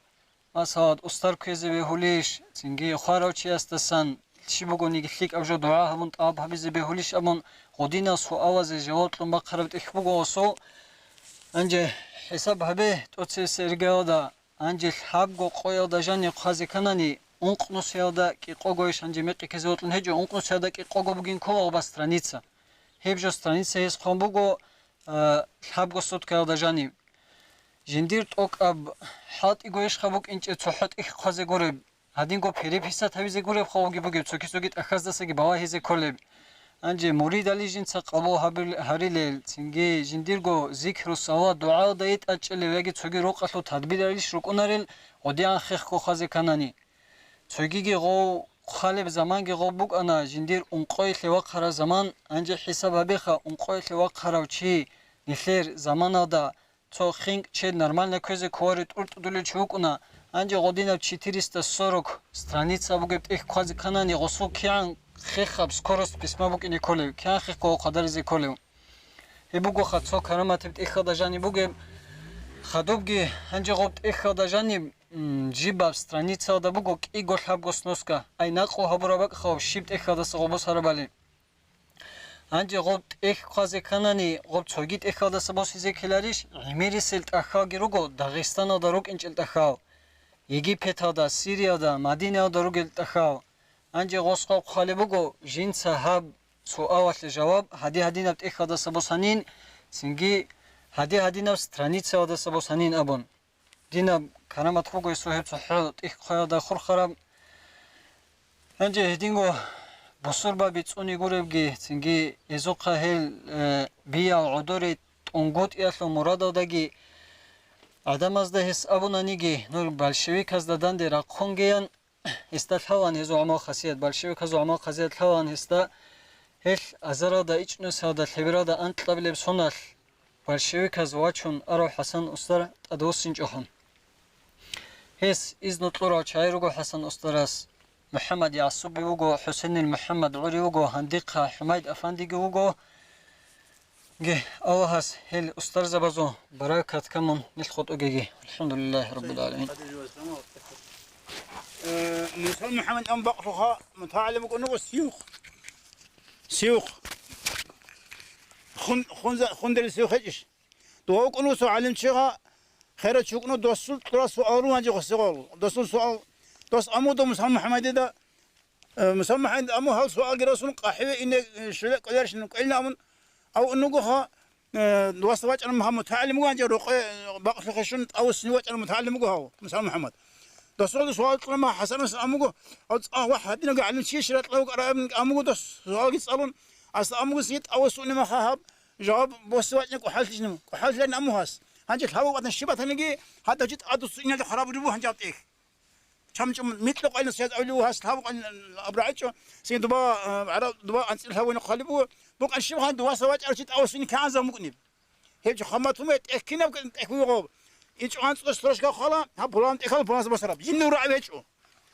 масад устар кези беҳулиш цинги хара чи астасан чи буго нигихлик авжо дуа хамун таб ҳабизи беҳулиш амон година су ава зе ҷавот лумба қарабит их буго осо анҷи حساب هبه توتسي سرگاودا انجل حبگو قویادا جانی قازی کنانی اونقنوس یادا کی قوگویش انجی میقی کزوتلن هجو اونقنوس یادا کی قوگو بگین کوا با страница هبجو страница هست خون بگو حبگو سود کاودا جانی جندیر توک اب حات ایگویش خبوک اینچه چوحت ایخ قازی گورب هدین گو پیری پیسا تاویزی گورب خواهی بگیب چوکی سوگیت اخاز دستگی باوا هیزی کلب انجي مريد علي جنسا قبو هاريل تنجي جنديرغو ذكر الصلاة دعاء دايت اجل ويجي تسوغي روقلو تدبير عليش ركونارل وديان خيخ كو خازي كاناني تسوغيغي غو خالب زمانغي غو بوك انا جندير انقوي لوق خرا زمان انجي حساب بخا انقوي لوق خرا چي نخير زمانا دا تو خينگ چه نورمال نكوزي كوري تورت دولي چوكنا انجي غودينا 440 страница бугет их خازي كاناني غسو كيان خيخاب скорость письма бук ини колев кян خيخ ко қадаризи колев ебуго хатсо караматиб ихада жани буге хадобги анҷи гоб ихада жани жиба страница да буго ки гол хаб госноска ай нақо хабурабак хоб шиб ихада сагобо сарабали анҷи гоб их қази канани гоб цогит ихада сабос изе келариш имери силт ахаги руго дағистана да руг инчил тахав египетада сирияда мадинада руг ил тахав انجي غوسقو خالبوغو جين صاحب سؤال جواب هدي نبت اخدا سبوسانين سنجي هدي نبت страница ода سبوسانين ابون دينا كرامات خوغو سوهب صحو اخ خيادا خور خراب انجي هدينغو بصربا بيتصوني غوربغي سنجي ازوقا هل بيا عدوري تونغوت ياسو مرادوداغي адамазда хис абунаниги нур большевик аздадан дера конгеян استلهوان هزو عما خاصیت بالشویک هزو عما خاصیت هوان هستا هل ازرا دا ایچ نوس هادا خبرا دا انت لبلب سونال بالشویک هزو واچون ارو حسن استر ادوسین جهان هس از نطلورا چای روگو حسن استراس محمد یعصوب وگو حسین المحمد عوری وگو هندیقا حمید افندی وگو گه او هس هل استر زبازو برای کات کمون نلخوت اوگی الحمدلله رب العالمین موسى محمد أم بقرها متعلم كأنه سيوخ خندر السيوخ هجش دو كأنه سعلم شيخا خيرت شو كأنه دوس سؤالو هنجي خسقال دوس سؤال دوس أمو دو موسى محمد ده موسى محمد أمو هل سؤال جرسون قحوي إن شلة قدرش نقلنا أمن أو إنه جوها دوس واج أنا محمد متعلم وانجي روق بقر خشون أو سنوات أنا متعلم جوها موسى محمد دسول سؤال لما حسن أمجو واحد دينا قاعد نشيش لا تلاقوا قراب أمجو دس سؤال يسألون أصل أمجو سيد أو سؤال ما خاب جواب بس وقتك وحالت شنو وحالت لنا أموهاس هنجت هوا وقت الشبه تنجي هذا جت عدو سنين هذا خراب جبوه هنجت إيه كم مثل قلنا سيد أولو هاس هوا قلنا أبرعتشو سيد دبا عرب دبا أنت الهوا نقلبوه بق الشبه هذا دوا سوات أرجت أو سنين كان زم مقنب هيك خمتهم إحكينا إحكوا إيش أنت أسترش كخلا ها بلان تكال بلان بسرب جنور عبيتشو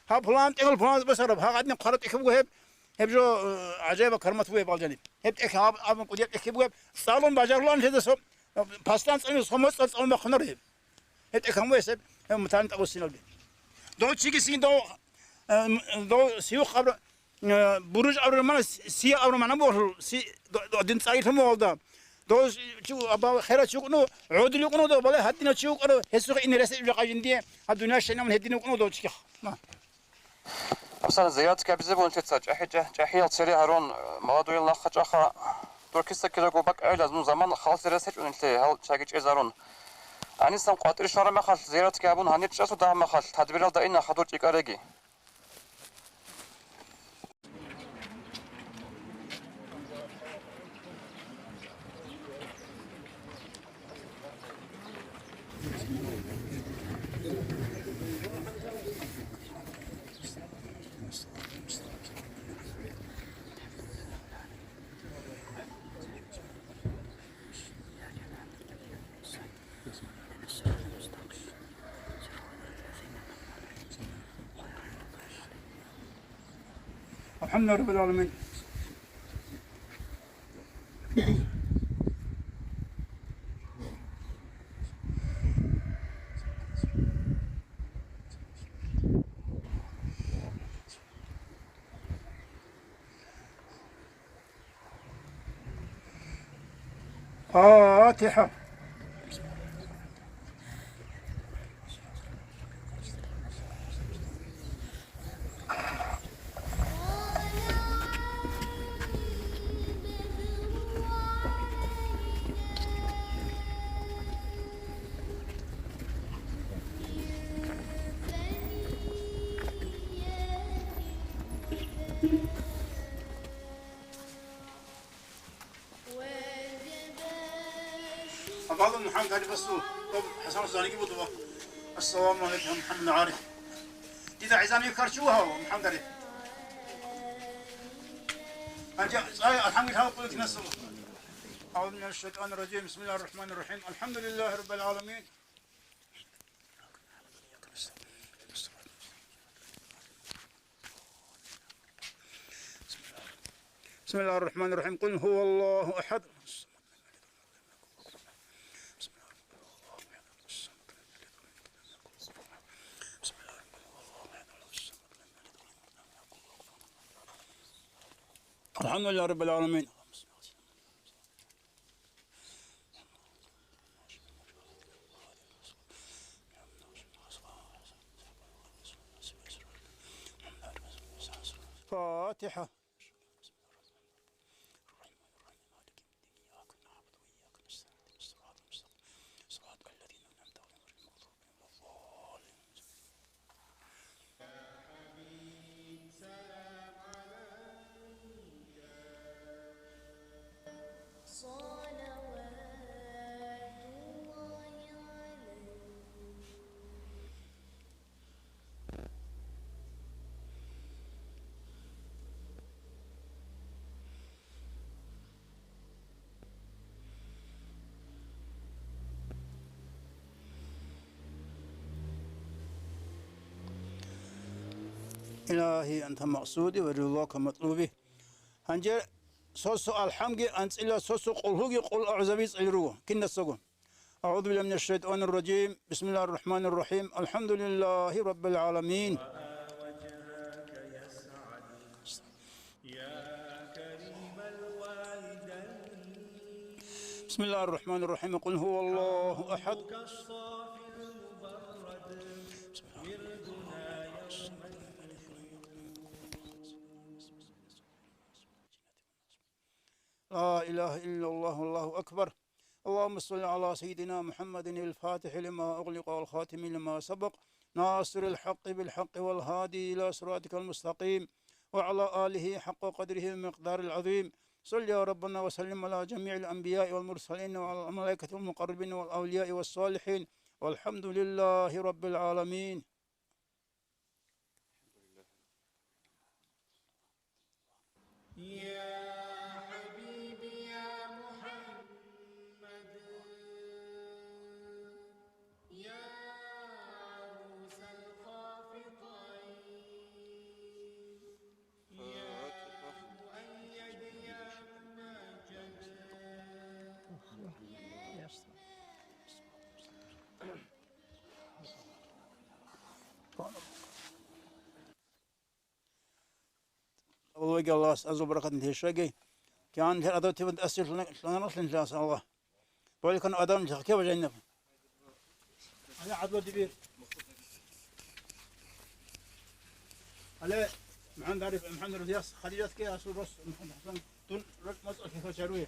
ها بلان تكال بلان بسرب ها قدني قرط إخبو هب جو عجيب كرمت ويا بالجنب هب إخاب أبن قدير إخبو هب صالون بجارلان هذا سب باستان صنع خمس صنع مخنر هب إخام ويسب هم متعلم تقوسين البي دو تيجي سين دو سيو خبر بروج أبر من سي أبر من أبور سي دين سعيد هم والدا دوز شو أبا خيرات شو كنو عود اللي كنو دو بالله هدينا شو كنو هسوق إني رسل بقى جندية هدونا شيء من هدينا كنو دو تشكي ما أصلا زيادة كابزة بون تتساج أحيا تسري هارون موادو يلا خش أخا تركيا كذا جوبك أي لازم زمان خلاص رسل ونتلي هل شاكيش إزارون أنا سام قاتل شهر ما خل زيادة كابون هنيت شاسو ده ما خل تدبير ده إنها خدور تيكارجي الحمد لله رب العالمين. فاتحة. بعض محمد علي بسو حسن الزاني بوضوا السلام عليكم محمد عارف إذا عايزاني يكرشوها محمد علي الحمد لله قلت نسوا أعوذ من الشيطان الرجيم بسم الله الرحمن الرحيم الحمد لله رب العالمين. بسم الله الرحمن الرحيم قل هو الله أحد. الحمد لله رب العالمين. فاتحة. إلهي أنت مقصودي ورضاك مطلوبي. هنجي سوسو الحمد أنت إلا سوسو قل قل أعوذ بالله كنا سقون. أعوذ بالله من الشيطان الرجيم بسم الله الرحمن الرحيم الحمد لله رب العالمين. بسم الله الرحمن الرحيم قل هو الله أحد. لا إله إلا الله والله أكبر. اللهم صل على سيدنا محمد الفاتح لما أغلق والخاتم لما سبق ناصر الحق بالحق والهادي إلى صراطك المستقيم وعلى آله حق قدره ومقدار العظيم. صل يا ربنا وسلم على جميع الأنبياء والمرسلين وعلى الملائكة المقربين والأولياء والصالحين والحمد لله رب العالمين. الله أزو بركة الشقي كان هذا أدو تبد أسير لنا نصل إن شاء الله بقول كانوا أدم كيف جاينا أنا عدو دبير على محمد عارف محمد رضياس خليجات كي أسول بس محمد حسن تون رد مسألة كيف شرويه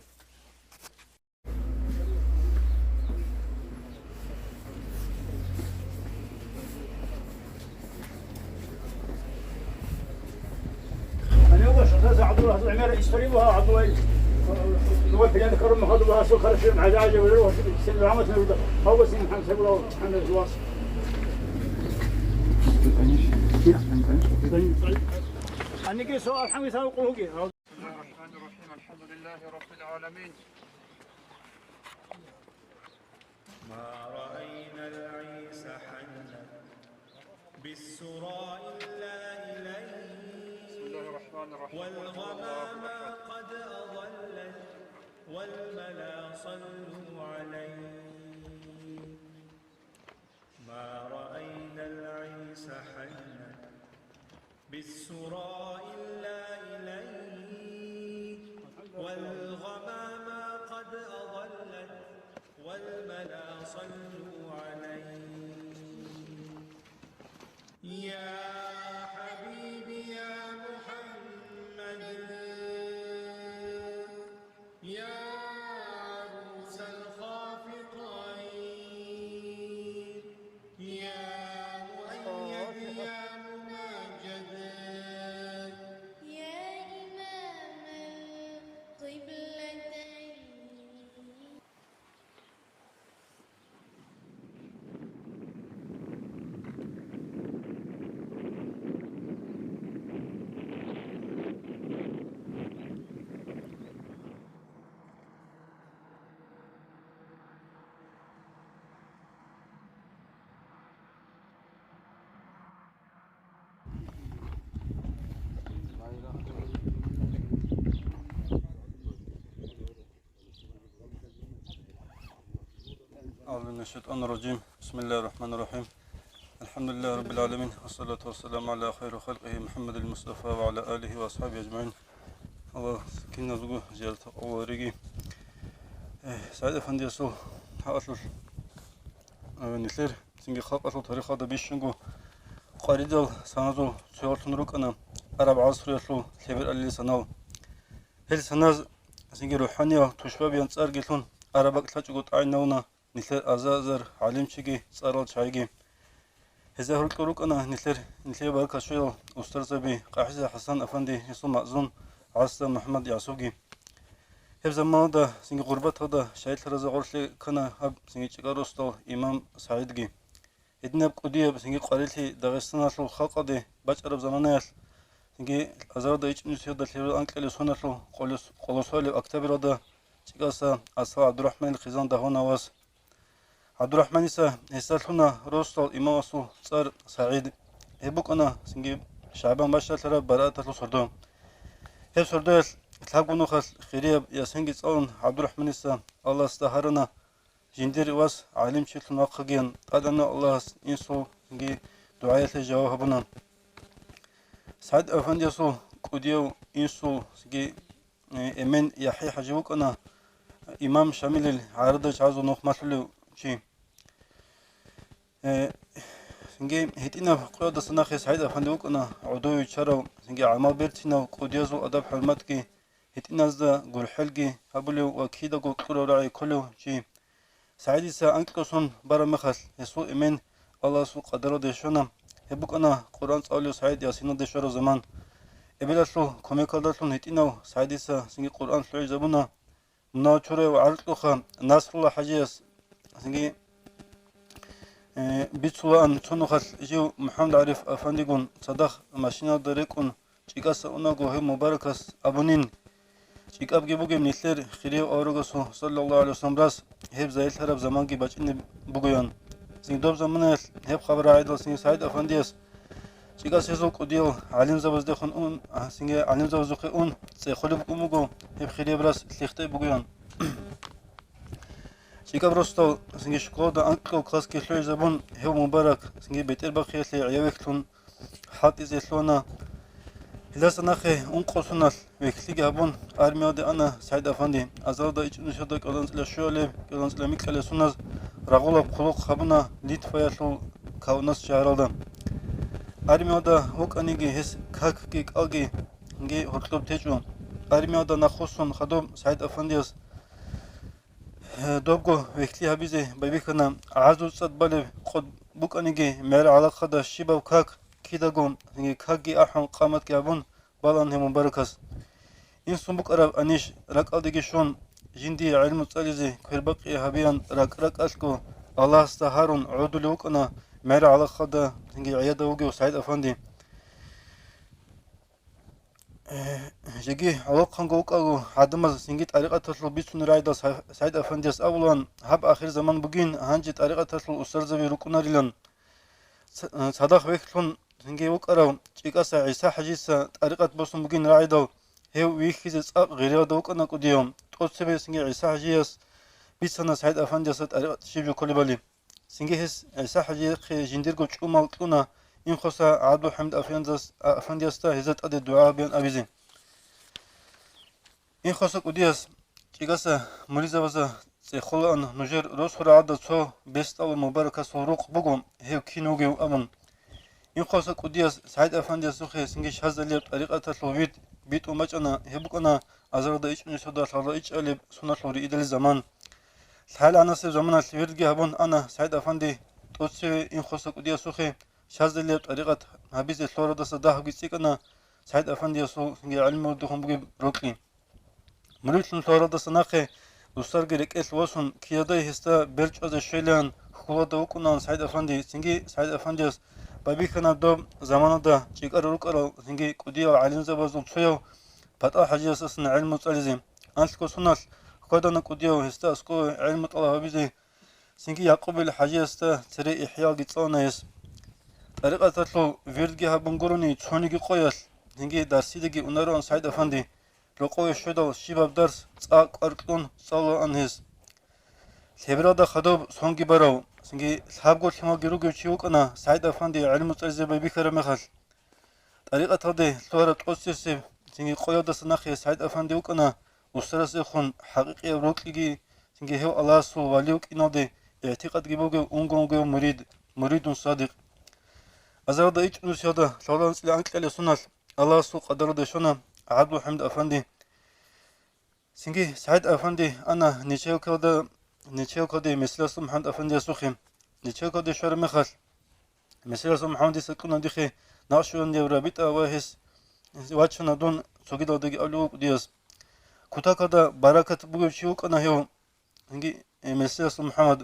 عبد الله العمير يشتريوها عبد الله نوفي لنا كرم خطبها سكر في عجاجه ويروح سن عامتنا هو سن محمد سيد الله محمد الواس انك سؤال حمي سوقه بسم الله الرحمن الرحيم الحمد لله رب العالمين. ما رأينا العيس حنا بالسراء إلا إليه الله الرحمن الرحيم. والغمام قد أظلت والملا صلوا عليه ما رأينا العيس حنا بالسرى إلا إليه والغمام قد أظلت والملا صلوا عليه يا حبيبي يا محمد يا عروس الخافقين يا مؤيد يا مماجد يا إمام القبلتين أعوذ بالله من الشيطان الرجيم بسم الله الرحمن الرحيم الحمد لله رب العالمين والصلاة والسلام على خير خلقه محمد المصطفى وعلى آله وأصحابه أجمعين. Allah kinna zugu ziyaret olarigi Said Efendi so haatlul nişler singi xalqatul tarixada bişingu qaridal sanazul söyltünrukana Arab asriyatlu seber alli sanav hel sanaz singi ruhaniya tushbabiyan tsargilun Arabak tlaçugut aynavna nişler azazar alimçigi tsaral çaygi Hezahul kurukana nişler barkaşoyal ustarzabi Qahiza Hasan Efendi Yusuf Mazun Aslı Muhammed Yasugi. Hep zamanında singi gurbatada şahitlerimize karşı kana hab singi çıkarostal İmam Saidgi. Edinab kudiye singi qarili Dağıstan asıl halkadı baş Arap zamanı singi azarda iç müsiyada tevil ankeli sonasıl kolosali aktabirada çıkasa Aslı Abdurrahman el-Khizan dahona was. Abdurrahman ise hesalhuna rostal İmam asıl Tsar Said. Hebuk ana singi Şaban başlatlara baraatlı sordu. Hep sordu Tlagunu khas khiriyab yasengi tsalun Abdurrahman ise Allah staharına jindir was alim çitlun vaqqigen adana Allah insul gi duayete cevabına Said Efendi so kudiyo insul gi emen Yahya hajibuk ana İmam Şamil arada çazu nokmaslı çi singi hitina qoyda sanaxi Said Efendi ukana udoy charaw singi amal bertina qudiyazu adab hurmatki hitinazda gulhilgi habulu wakida qulquru ra'i kullu chi Said ise anklosun baramakhas yesu emen Allah su qadara deşona hebukana Kur'an tsawli Said yasina deşoro zaman ebelaslu komekadasun hitinaw Said ise singi Kur'an suluy zabuna munachore ve artluha Nasrullah hajiyas singi Bitsuan çonukhas jiu Muhammed Arif Efendigun sadah maşina darekun çikasa ona gohe mübarekas abonin çikab gebugem nitler khiriye avrugasu sallallahu aleyhi ve sellem ras hep zayil taraf zaman ki bacini buguyan sin dob zamana hep xabara aydal sin Said Efendiyas çikas yezo qudiyo alim zavazde khun un singe alim zavazukhe un tsekhulub umugo hep khiriye bras likhte buguyan Чика просто singi школада анкл класски hlöy zabun hev mubarak singi beter bakiyatli ayavektlun hat izetluna hilasanaxe unqosunal vekli gabun armiyada ana Said Efendi azalda içinişada kalanzla şöyle kalanzla miklele sunaz ragulab quluq xabuna Litvayatlu kavnas şahralda armiyada okanigi hes kakki qalgi ngi hortlub tecu armiyada nakhusun xadob Said Efendiyas Dobgo vekli habize babikana azu sadbalev qod bukanigi mer alaqada shibav kak kidagum singi kagi ahun qamat gabun balan hem mubarakas insun buk arab anish raqaldigi shon jindi ilmu tsalizi kwerbaqi habiyan raq asko Allah staharun udulu ukana mer alaqada singi ayada ugu Said Efendi Jegi alaqan goqagu adamaz singi tariqatul bitsun rayda Said Efendiyas avlan hab ahir zaman bugün hangi tariqatul ustarzavi rukunarilan sadah veklun سنجي وقراو چيقاسا عيسى حجيسا طريقة بوسم بگين رايدو هيو ويخيز صاق غيريو دوقنا قديوم توسبي سنجي عيسى حجيس بيسنا سعيد افنديس طريقة شيبيو كوليبالي سنجي هس عيسى حجي جنديرغو چومال قلنا این خوسا عبد حمد افندیاستا هزت اد دعا بیان ابیزی این خوسا قدیاس چیگاسا مریزا وزا خلان نجر روز خورا عد تو بیست اول مبارک سوروق بگم هیو کینوگیو امن این خوسا قدیاس سعید افندیاس خو سنگیش حزلی طریقه تلوید بیت اومچنا هبکنا ازردا ایچ نشدا خلا ایچ الی سنا خوري ایدل زمان حال انا سه زمان الویرگی هبون انا سعید افندی توس این خوسا قدیاس خو شازلي طريقة هابيز الثورة ده صداه بيسيكنا سعيد أفندي يسوع في علم ودهم بجيب روكلي مريت الثورة ده صناخة وصار جريك الوصن كيادة هستا برج از الشيلان خلا ده وكنا سعيد أفندي سنجي سعيد أفندي بابي كنا دوم زمان ده شيكار روكارا سنجي كوديا علين زبازو بسيو بطا حاجة أساسنا علم متعلزين أنسكو سنال كودنا كوديا هستا أسكو علم طلع هابيزي سنجي يعقوب الحاجة هستا تري إحياء جيتسانا يس طريقة تطلو فيردجي هابنغوروني تشونيجي قويس هنجي درسيدجي ونرون سعيد أفندي لقوي شدو شباب درس تاق أركتون صلوا أنهز سبرادا خدوب سونجي براو سنجي سحابقو شما جروجي تشيوك أنا سعيد أفندي علم تزيبا بيكرا مخل طريقة هذه ثورة تقصيسي سنجي قويادة سناخي سعيد أفندي وكنا وسترسي خون حقيقي روكيجي سنجي هو الله سو واليوك إنادي اعتقاد جيبوغي أونغونغي مريد صادق أزرد إيش نسيدا شغلان سلي عنك اللي سنال الله سوق قدر دشونا عبد حمد أفندي سنجي سعيد أفندي أنا نيشيو كده مثل سو محمد أفندي سوخيم نيشيو كده شر مخل مثل سو محمد سكون دخي ناشون دي رابط أواهس واتشنا دون سوكيدا دقي ألو دياس كتا كده بركة بقول شيوك أنا هيو سنجي مثل سو محمد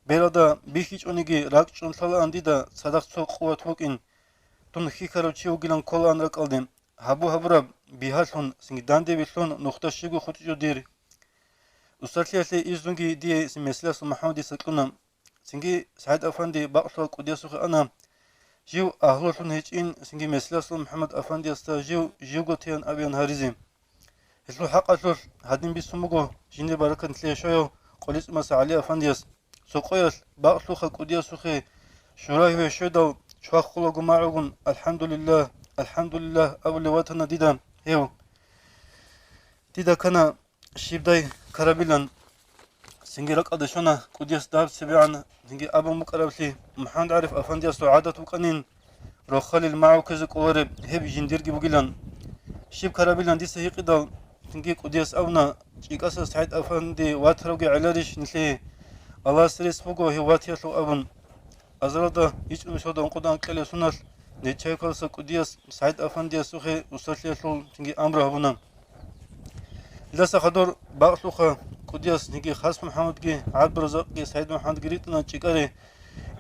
بيرادا بيخيش أونيجي راكشون ثلا عنديدا صدق سوق قوة وكين تون خيكارو تشيو جيلان كولا أنرك ألدين هابو بيهاشون سنجي داندي بيشون نقطة شيغو خطجو دير وسترتلي إزونجي دي سمسلاس محمد سكونا سنجي سعيد أفندي بقصة قديسوخ أنا جيو أهلوشون هيجين سنجي مسلاس محمد أفندي استا جيو تيان أبيان هاريزي هسلو حق أسلوش هادين بيسموغو جيني بركة نتلي شويو قوليس مسا علي أفنديس سوقياس بقصوخ قديسوخي شراي وشدو شواخلو جماعون الحمد لله أول وطن ديدا هيو ديدا كنا شيبداي كرابيلان سنجي رق أدشونا قديس داب سبيعنا سنجي أبو مقربلي محمد عارف أفندي سعادة وقنين روخالي المعو كزك ورب هب جنديرجي بقيلان شيب كرابيلان دي سهيقي دال سنجي قديس أونا جيكاس سعيد أفندي واتروجي علاريش نسلي الله سريس فوقو هي واتياتلو أبن أزرادا إيش مشهد أنقدان كله سنال نتشايكالس قديس سعيد أفندي سوخي وستلياتلو سنجي أمره هبنا لسا خدور باقلوخا قديس نجي خاص محمد جي عبد الرزاق جي سعيد محمد جريتنا تشيكاري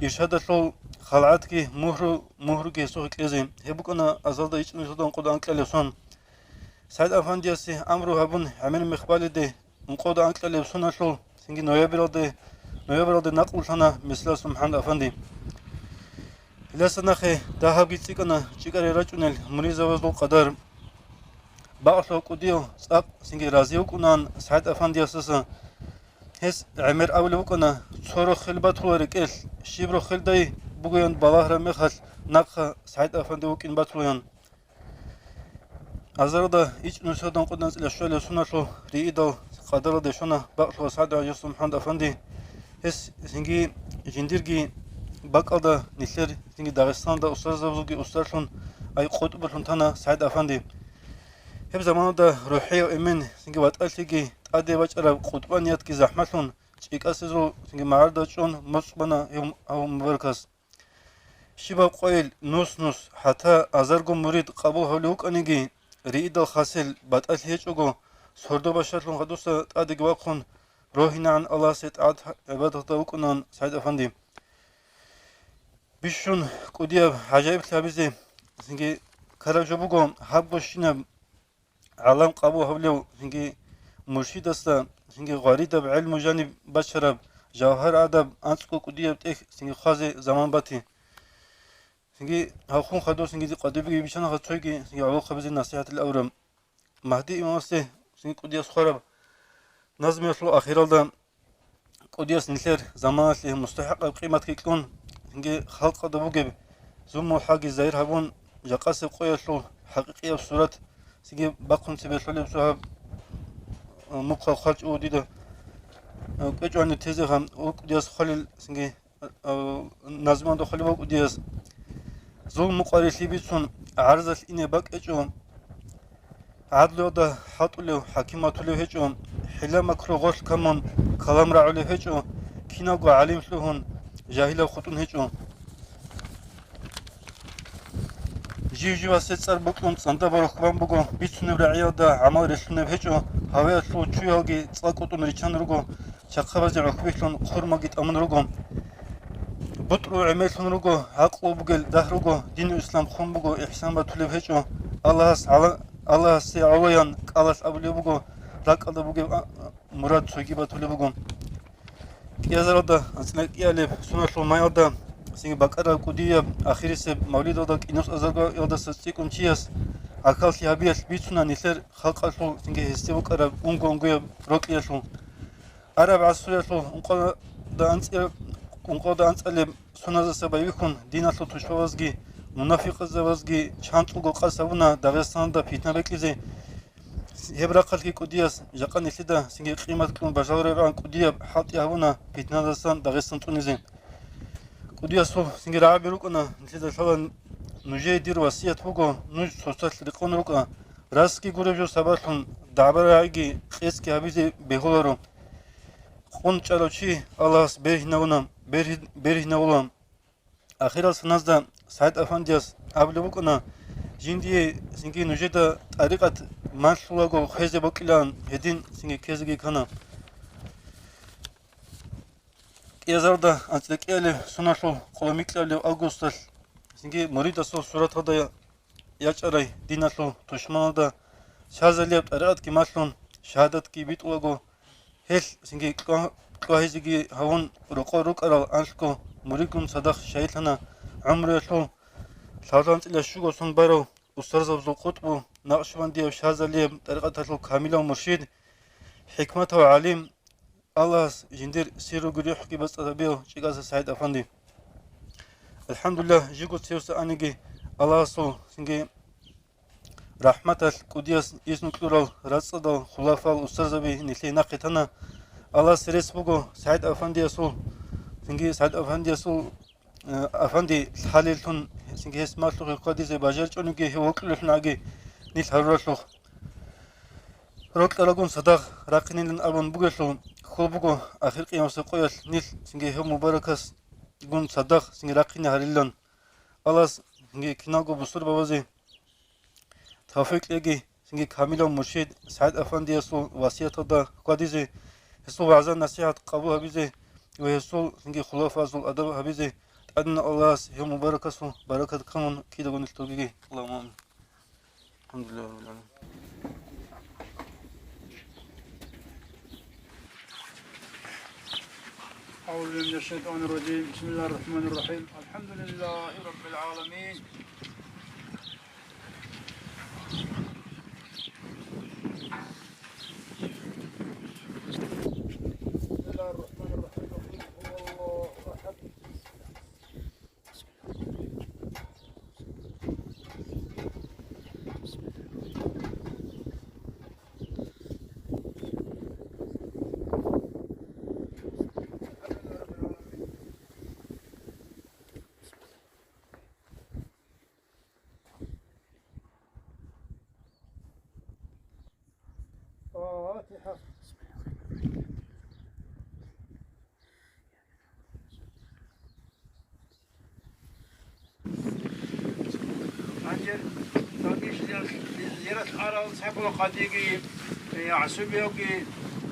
يشهدتلو خلعات جي مهر جي سوخي كليزي هبوكنا أزرادا إيش مشهد أنقدان كله سن سعيد أفندي سي أمره هبن عمل مخبالي دي أنقدان كله سنالو سنجي نويبرو دي نقل سنة مثل محمد أفندي لسا نخي دهاب جي تيكنا تشيكاري رجونل مريزا وزلو قدر باقلو قديو ساب سنجي رازيو كنان سعيد أفندي أساسا هس عمر أولي وكنا صورو خلبات ورقل شبرو خلداي بغيان بالاهر مخل نقخ سعيد أفندي وكين باتلويان أزردا إيش نسودان قدن سلشولي سنشو ريدو قدر دشونا باقلو سعيد عجوز محمد أفندي هس سنجي جنديرجي باقلدا نسير سنجي داغستان دا أستاذ زوجي أستاذون أي قطب الفنتانا سعيد أفندي هب زمان دا روحي وإمن سنجي واتقلتيجي تقدي بجرى قطبانيات كي زحمتون تشيك أسزو سنجي معارضة جون مصبنا يوم أو مباركس شباب قويل نص حتى أزرقو مريد قابو هلوك أنيجي ريد الخاسل باتقلتيجو سردو بشرلون خدوسة تقدي جواقون روحنا عن الله سيتعاد عبادة وكنان سعيد أفندي بيشون قديا عجائب تلابيزي سنجي كراجبوغو حبو شينا علم قابو هبلو سنجي مرشد استا سنجي غاريدا بعلم جانب بشرب جوهر عدب أنسكو قديا بتيخ سنجي خازي زمان باتي سنجي هاخون خدو سنجي قدبي بيشان خدشويكي سنجي عوق خبز النصيحة الأورم مهدي إمامسي سنجي قديس خرب نظم يطلو أخيرا دا قديس نثير زمان اللي مستحق قيمة كيكون سنجي خلق دبوجب زومو حاجي زاير هبون جقاس قوية حقيقية بصورة سنجي باقون سبيل بسوها مبقى خارج أوديدا كيجو عن التيزي هم قديس خليل سنجي نظمان دو خليل قديس زوم مقاري ليبيتون عرض إني باك إجو عدلو دا حطلو حكيماتلو هجو حلا مكرو غوش كمان كلام رعلو هجو كيناغو عليم شلوهن جاهلا خطون هجو جيجي واسي تصار بكلون سانتا باروخبان بگو بيتسونو رعيا دا عمال رسلونو هجو هاويا شلو چوياغي تصاقوتون ريچان رگو شاقخبازي رخبيشلون خورماگيت امن رگو بطرو عميلون رگو عقلو بگل ده رگو دين الإسلام خون بگو إحسان باتولو هجو الله سي عويان قالس أبلي بگو راك أدا بگو مراد سوگي باتولو بگو كيازر أدا أنسنك إيالي سنة ماي أدا سنجي بقرة قدية آخر سب مولد أدا إنوس أزرقا أدا سستيكم تشياس أكال سيابيس بيتسونا نثير خلق أشلو سنجي هستي بقرة أنقو روك يشلو عرب عصر يشلو أنقو دا أنسألي سنة سبايبكم دين أشلو تشوازجي منافق زوازجي شانتلو قاسونا داغستان دا فيتنا بكليزي هبرا قلقي قدياس جاقان إسلدا سنجي قيمة كلون بجاوري عن قدية حاطي هونا فيتنا داغستان تونيزي قدياسو سنجي رعابي روكنا إسلدا شوان نجي دير وسيات بوغو نج سوستات لريقون روكا راسكي غوريجو سباتلون دعبر عيجي خيسكي هبيزي بيهولارو خون چالوچي اللهس برهناولام أخيرا سنازدا سعيد أفندياس أبلي بوكنا جندي سنجي نجيدا طريقة مالشولاغو خيزي بوكيلان هدين سنجي كيزيجي كانا كيزاردا أنتلك إيالي سناشو قولميكلالي أغوستال سنجي مريداسو سورات هدا ياچاراي ديناشو تشماندا شازالياب طريقة كماشلون شهادت كي بيتولاغو هل سنجي كوهيزيجي هون روكو أنشكو مريكم صدق شايلنا عمري شو شازانت إلى شو قصون بارو أستاذ أبو قطبو نقشبندي وشازالياب طريقة شو كاملة ومرشد حكمته وعليم الله جندير سيرو غريح كي بس أتبيو شيغاز سعيد أفندي الحمد لله جيكو تسيوس أنيجي الله سو سنجي رحمة القديس إسم كلورال رصدو خلافة أستاذ أبي نسي نقيتنا الله سريس بوغو سعيد أفندي سو سنجي سعيد أفندي سو أفندي حاليلتون سنجي اسماتلو القديس باجر چونيجي هوكلو ناجي نيل هرولو روك ألاقون صدق راقنين أبون بوغلو خلبوغو آخر قيام سقويل نيل سنجي هم مباركس يقول صدق سنجي راقيني هريلان الله سنجي كناغو بصور بوازي توفيق لغي سنجي كاملة مرشد سعيد أفندي يسول واسية دا قديزي يسول وعزان نصيحة قبول هبيزي ويسول سنجي خلافة زول أدب هبيزي أدنى الله هم مباركسو بركة كمون كيدا قول نلتوغي اللهم آمين الحمد لله رب العالمين أعوذ بالله من الشيطان الرجيم بسم الله الرحمن الرحيم الحمد لله رب العالمين بسم الله الرحمن الرحيم هو الله أحد فاتحة أنجل تابيش زيارة أرى صاحبه قديقي عسوبيوكي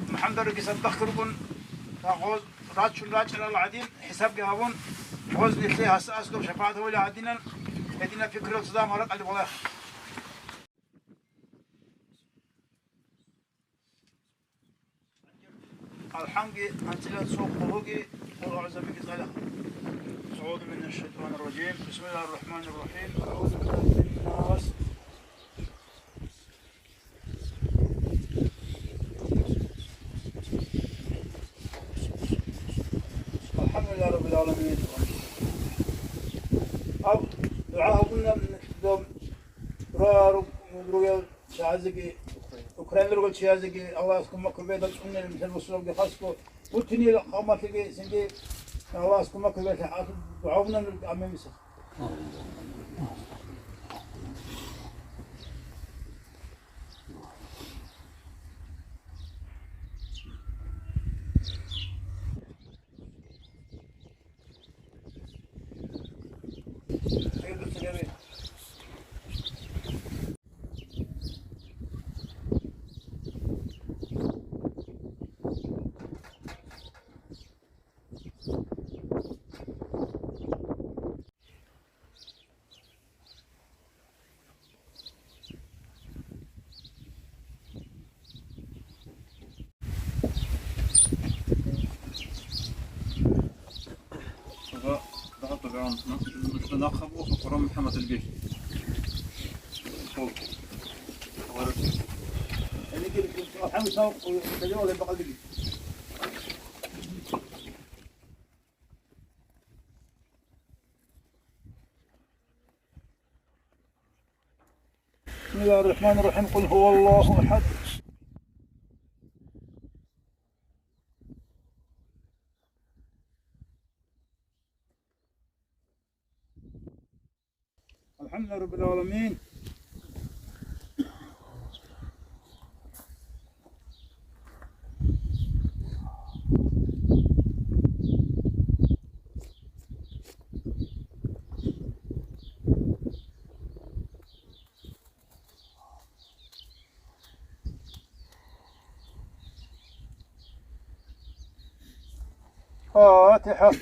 محمد رقي صدق تربون تاخذ راج العدين حساب جهابون فوز لله أسأسكم شفاعته ولا عدينا هدينا فكرة صدام ورق على والله الحنقي أنتلا سوق خروجي والأعزة بك طلع. أعوذ من الشيطان الرجيم. بسم الله الرحمن الرحيم. أعوذ بالله من الناس. الحمد لله رب العالمين. أب دعاء قلنا من دوم رارو مبروك شازقي أوكرانيا رجل شازقي الله يسكن مكة بيت السنة مثل وصول بخسكو وتني قامة تجي سنجي الله يسكن مكة بيت حاطب دعونا من أمام يسخ. طبعا مش ناخذ وفرم محمد الجيش. اللي يجي الحين يسوق ويتجول البقال دقيق. بسم الله الرحمن الرحيم. قل هو الله أحد. الحمد لله رب العالمين. فاتحة.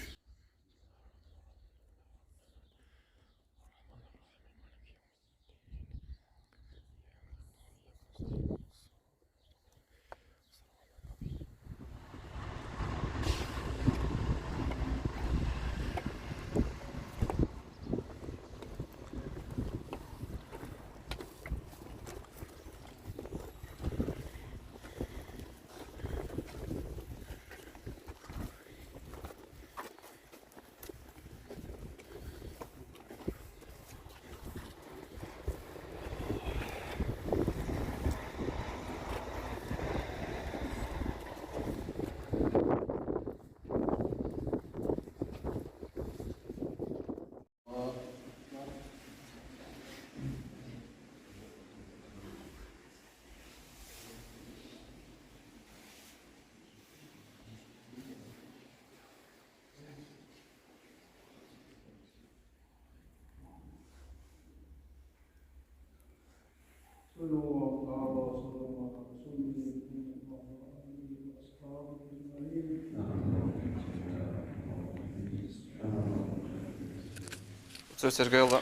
Сергей Allah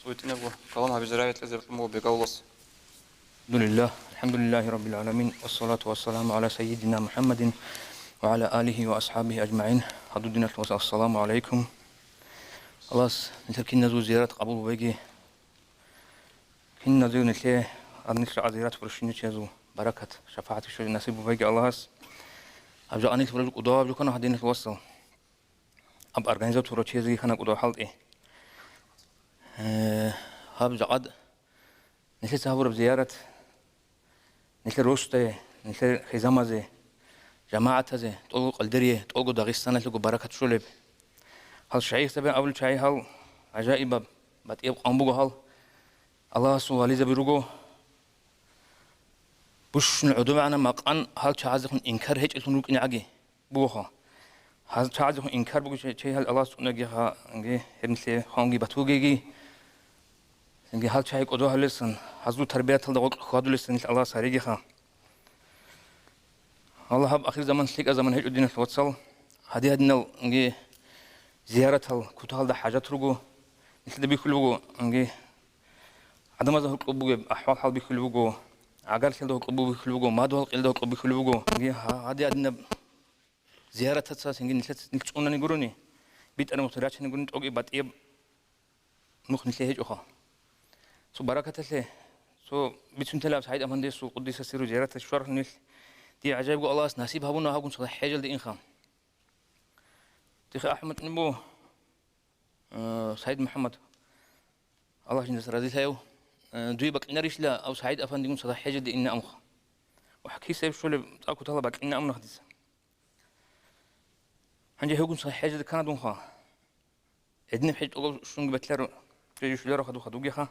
suitine bu kalan abi zirayetle zirtlumu begavlas. Elhamdülillahi Rabbil alemin. Ve salatu ve selamu ala seyyidina Muhammedin ve ala alihi ve ashabihi ecma'in. Haddudina ve assalamu alaikum. Allah niterkinna zu ziyaret kabul vegi. Kinna zu nitle adnişle azirat fırışını çezu. Barakat, şefaat şöyle nasibu vegi Allah'as. Abca anil vuruluk udağa abcukana hadinit vassal. Ab organizatörü çezi kana udağa halde. هاب جعد نسل سافر بزيارة نسل روشته نسل خزامة زي جماعة زي تقول قلدرية تقول داغستان تقول بركة شولب هل شيء سبب أول شيء هل عجائب بتيب قنبوه هل الله سبحانه وتعالى بيروجو بوش نعدو معنا مقان هل شعازكم إنكار هيك التنوك إنعجي بوها هل شعازكم إنكار بوش شيء هل الله سبحانه وتعالى إنجي مثل خانجي بتوجي إنجي هل شيء قدوه لسن هزو تربية تلدق خادو لسن الله ساريجي خا الله هب آخر زمان سليك زمان هيك الدين الوصل هدي هدنا إنجي زيارة هل كتال ده حاجات رجو مثل ده بيخلوجو إنجي عدم هذا هالقلبوجو أحوال حال بيخلوجو عقل كل ده هالقلبو بيخلوجو ما ده هالقل ده هالقلبو بيخلوجو إنجي هدي هدنا ზიარათაცა სინგინი წუნანი გურუნი ბიტარ მოთრაჩენი გურუნი ტოგი ბატია მუხნილე ჰეჭოხა სო ბარაკათალე სო ბიცუნთელა საიდ ამანდე სო ყუდისა სირო ზიარათა შوارნილ დი აჯაიბ გო ალას ნასიბ ჰაბუნა ჰაგუნ სო ჰეჯელ დი ინხა დი აჰმედ ნიბო საიდ მუჰამმად الله جنس رضي الله دوي بقينا ريشلا أو سعيد أفندي قوم صلاح حاجة إن أمخ وحكي سيف شو اللي أكو طلب بقينا أمنا خديس هنجي هو قوم صلاح حاجة كان دون خا إدنا بحاجة أقول شو نقبل تلار في شو اللي خدو جيخا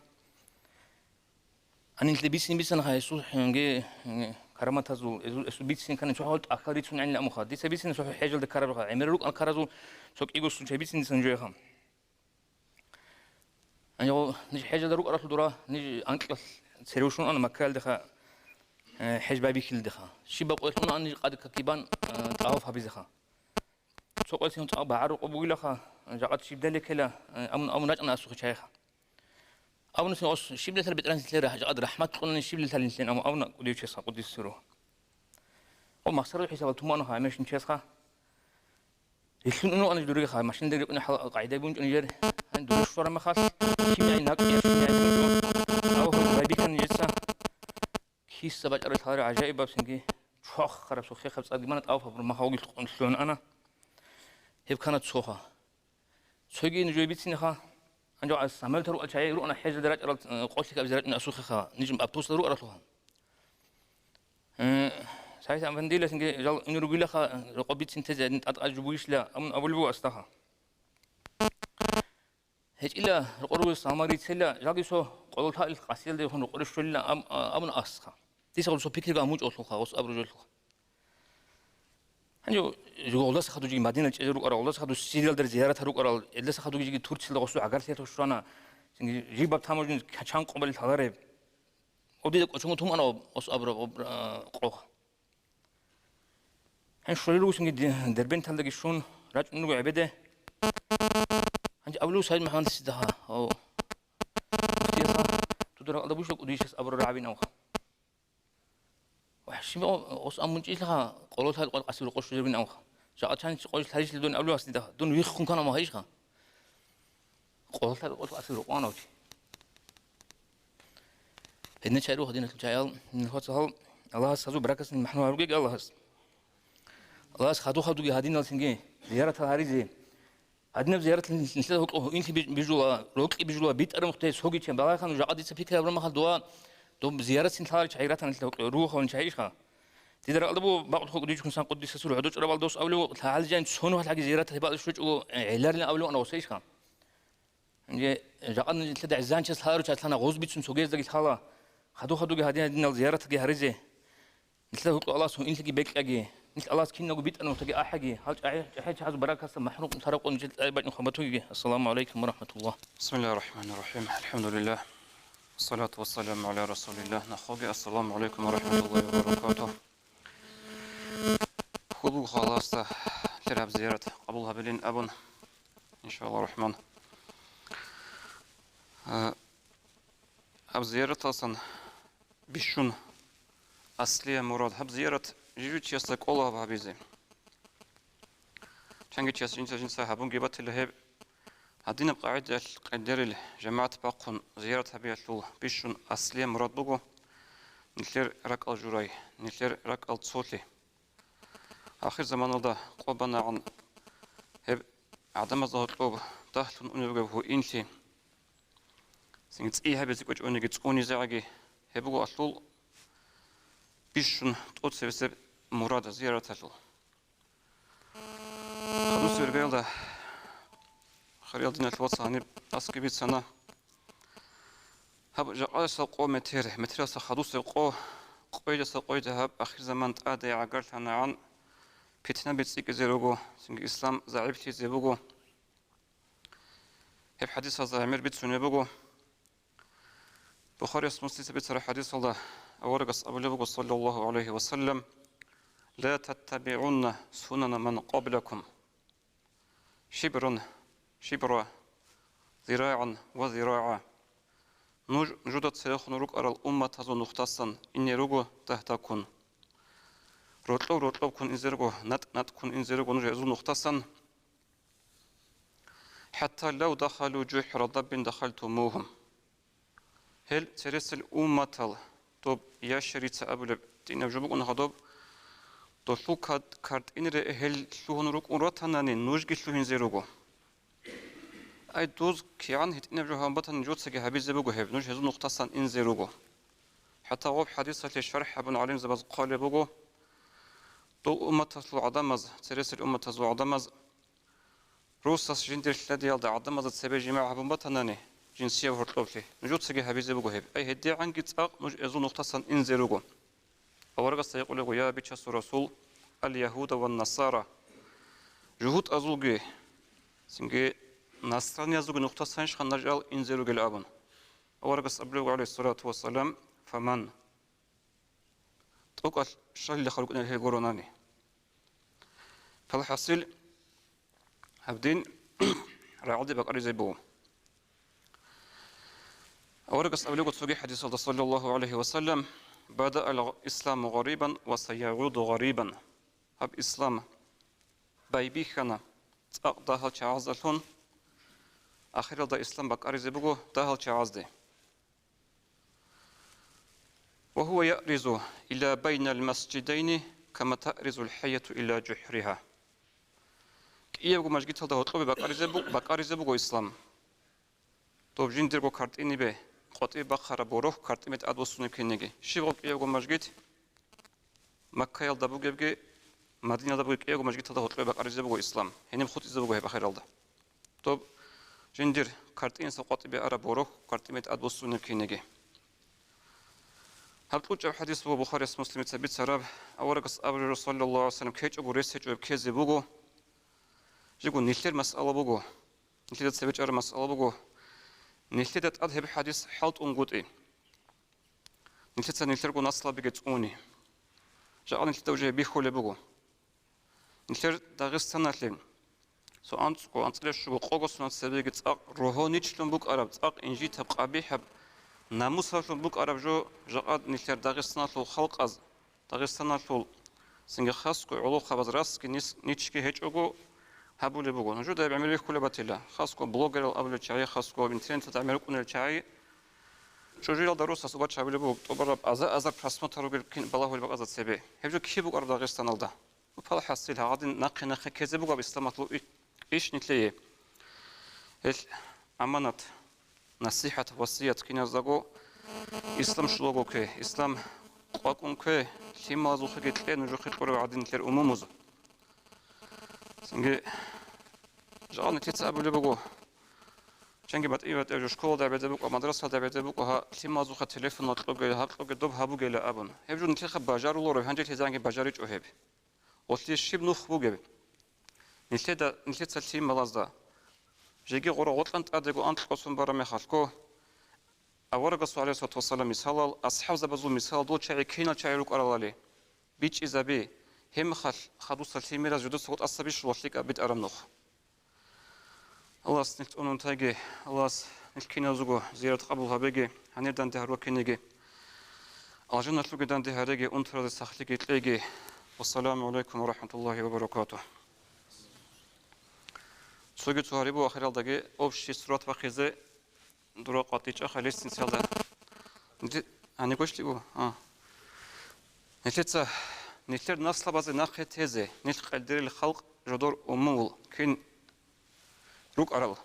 أنا اللي بيسين خا يسوع هنجي كرامات هزو يسوع بيسين كان شو حاولت أخريت شو عن أمخ دي سبيسين شو حاجة اللي كرر خا عمرلوك أنا كرزو شو كيجو شو بيسين سنجوا خا أنا نجي حاجة دروك أروح لدورا نجي أنكل سيروشون أنا مكال دخا حاج بابي كل دخا شي بقول لهم أنا قاد كتيبان تعرف هبي دخا سو قلت لهم تعرف بعرق أبوي لخا جاءت شي بدل كلا أمن رجع أنا أسوق شيخا أو نسي أص شي بدل ثلاث بترانس تلرا حاجة قد رحمة تقولني شي بدل ثلاث سنين أو نقول شيء صعب قدي السرو أو ما صار الحساب توما أنا هاي مش نشيخا يشون إنه أنا جدوري خا ماشين دري أنا قاعدة بونج أنا جر دور شوارع ما خاص شيء ناق شيء أو هو بيبي كان جلسة كيس سبعة أرد هذا عجائب بسنجي شخ خرب سخي خبز أديمان أوفى برما هاوي شلون أنا هيب كانت سوها سوجي نجوي بيتسين خا أنا جو عملت رو أشياء رو أنا حاجة درجة أرد قلت لك أبزرت إن أسوخ خا نجم أبتوس رو أرد سايس أم فنديلا سنجي جال إنه رجلا خا رقابيت سنتزا أنت أتجبويش لا أمن أول بو أستها هيج إلا رقرو سامري تسلا جاكي سو قلتها القصيدة ده هون رقرش ولا أمن أسخا تيسا سو فكر قاموج أصلخا وس أبرج أصلخا هنجو جو الله سخدو جي مدينة جرو أرى الله سخدو سيريال در زيارة هروك أرى إلا سخدو جي تورتشل غسو عقار سياتو شرانا سنجي جيباب تامرجين كشان قبل الثغرب ودي أشوفه توم أنا أس أبرج قروخ هن شلو سنجي دربين تلقي شون راج إنه عبده هنجي أولو سعيد محمد السدها أو استياها تدرك الله بوشك وديش أبرر رعبين أوخ وحشي بقى أس أمون جيل لها قلوت هاد قل قصير قش جربين أوخ جاءت كان قش هريش لدون أولو استياها دون ويخون كانوا ما هيشها قلوت هاد قل قصير قوانا وشي هدنا شايرو هدينا الجايل من الوقت هال الله سازو بركة المحنو هرجع الله هس الله خدو هدينا السنجي زيارة هاريزي هدنا زيارة نسلا هو إنتي بيجوا روك بيجوا بيت أرم مختلف هوجي كم بعض كانوا جاء ديس فكرة برا ما خل دو زيارة سنتار شعيرات نسلا روح ونشعيشها تدري ألبو بعض هو قديش كنسان قديس سور عدوش أربع دوس أولو تعال جان سونو هالحاجة زيارات هي بعض الشوج وعلار لنا أولو أنا وسيشها يعني جاء نسلا عزان شس هارو شس لنا غوز بيتسون سوجيز دقيق حالا خدو هدينا الزيارة تجي هريزة نسلا هو الله سو إنتي بيك أجي نسأل الله سكين نقول بيت أنا وتجي أحجي حاج حاج بركة محروق مسرق ونجد بعد نخبطوجي السلام عليكم ورحمة الله بسم الله الرحمن الرحيم الحمد لله والصلاة والسلام على رسول الله نخوجي السلام عليكم ورحمة الله وبركاته خذوا خلاص تلعب زيارة قبلها بلين أبن إن شاء الله الرحمن أب زيارة أصلا بيشون أصلية مراد هب زيارة جيجو تيسلك الله بحبيزي تانجي تيسلك هبون جيبات اللي هب هدينا بقاعدة قدر الجماعة باقون زيارة هبية اللول بيشون أصلية مراد بقو نتلير رك الجوراي نتلير رك الصوتي آخر زمان الله قوبنا عن هب عدم الظهر داخل أنبغى هو إنتي سنجت إيه هبزك وجه أنك تقوني زعجي هبقو أصلول بيشون تقول سبب مراد زيارة اللول خلوص ورجال خريال دينا الوصى هني أسكي بيت سنة هب جاء سقو متر سخلوص قو قوي ذهب آخر زمان تأدي عقرت أنا عن فتنة بتسيك زيروجو سنج إسلام زعيبتي زيبوجو هب حديث زعمر بيت سنبوجو بخاري مسلم سبت حديث الله أورجس أبو لبوجو صلى الله عليه وسلم لا تتبعون سنن من قبلكم شبرا ذراعا وذراعا نجدت سيخن رك أرى الأمة تزن نختصا إني رجو تهتكون روتلو كون إنزرغو نت كون إنزرغو نجي أزو نقطة حتى لو دخلوا جحر ضب دخلتموهم هل ترسل أمة طب يشريت أبل تين جبوك نهضب طلو كارت إنر هل شلون روك وراتناني نوجي شلون زيروغو أي دوز كيان هت إن جوهم بطن جوت سجى هبي زبوغو هب نوج هزو نقطة إن زيروغو حتى وب حديثة لشرح ابن عليم زبز قال بوغو طو أمة تسلو عدمز ترسل أمة تسلو عدمز روسس جندر الذي يلد عدمز تسبي جماعة بطناني جنسية وهرطلوبلي نجوت سجى هبي زبوغو هب أي هدي عن قطع نوج هزو نقطة إن زيروغو أورغس يقول يا بيتشاس رسول اليهود والنصارى جهود أزوجي سنجي نصراني أزوجي نقطة سنش خنرجال إنزلوا الأبن أورغس أبلغ عليه الصلاة والسلام فمن توقع الشيء اللي خلقنا له قروناني فالحصيل هبدين رعودي بقري زيبو أورغس أبلغ تسوقي حديث صلى الله عليه وسلم بدأ الإسلام غريبا وسيعود غريبا هب إسلام بايبيخنا تأقدها تعزلون آخر دا إسلام بقاري زبوغو دهل تعزده وهو يأرز إلى بين المسجدين كما تأرز الحية إلى جحرها كيبغو مجد هذا هطلب بقاري زبوغو إسلام طب جندرغو كارتيني به قطعي بخار بروح كارتيمت أدوسوني كينيجي شيبغو كيبغو مجد مكة يلدا بوغيبغي مدينة دبوغي كيبغو مجد هذا هطلب بقاري زبوغو إسلام هنم خط زبوغو هب آخر يلدا طب جندر كارتين سقط بأرا بروح كارتيمت أدوسوني كينيجي هبطوج حديث أبو بخاري مسلم تثبت سراب أورقص أبو صلى الله عليه وسلم كيج أبو ريسج وبكيز بوجو يقول نيلتر مسألة بوجو نيلتر تثبت أرا مسألة بوجو نيلتر أذهب حديث حالت أنقطي نيلتر جو نصلا بيجتوني جاء نيلتر وجه بيخول بوجو نيلتر داغستان لين سو أنتو ليش شو قوقس نتسبيجت روحانيش لون بوك أرب إنجي تبقى بيحب ناموس هاشون بوك عرب جو جاءت نيلتر داغستان لول خلق از داغستان لول سنگ خاص كو علو خبز راس كي نيتشكي هيچوغو هابول بوغو نجو دا بيعملوا كل باتيلا خاص كو بلوجر الابل تشاي خاص كو انترنت تعملوا كون تشاي شوجيل دروس اسوبا تشابل بوغ طبرب ازا просмотру كين балахول بق ازا سبي هبجو كي بوغ عرب داغستان алда وفال حاسيل هادي نقي كذا بوغ استماتلو ايش نتلي امانات نصيحة وصية كنا زاغو إسلام شلوغو كي إسلام قاكم كي شيما زوخي كتلين وجوخي تقولوا عادين تلير أموموزو سنجي جاءنا تتسابو لبغو چنگي بات إيوات إيجو شكول دا بيدا بوكو مدرسة دا بيدا بوكو ها شيما زوخي تليفون نطلوغي هاطلوغي دوب هابوغي لأبون هبجو نتلخ باجارو لورو هنجي تزانجي باجاريج أهب وطلي الشيب نخبوغي نتلي تسلسيم ملازدا جيجي غورو غوطلانت أدقو أنت قصون برامي خالكو أورغس عليه الصلاة والسلام مثال أصحاب زبزو مثال دو شعي كينا شعي روك أرالالي بيش إذا بي هم خدو سلسي ميراز جدو سقوط أصابي شلوحليك أبيت أرمنوخ الله سنت أنون تايجي الله سنت كينا زوغو زيارة قبولها بيجي هنير دان دهارو كينيجي الجنة تلوغي دان دهاريجي أنترا سخليكي تليجي والسلام عليكم ورحمة الله وبركاته سوگی تواری بو آخر الداغی общий صورت و خیزه درو قاطیچ آخر استنسالده هنی گوشتی بو نتلر نسل بازی نخه تیزه نتل قدر الخلق جدور أمول كين روك أرال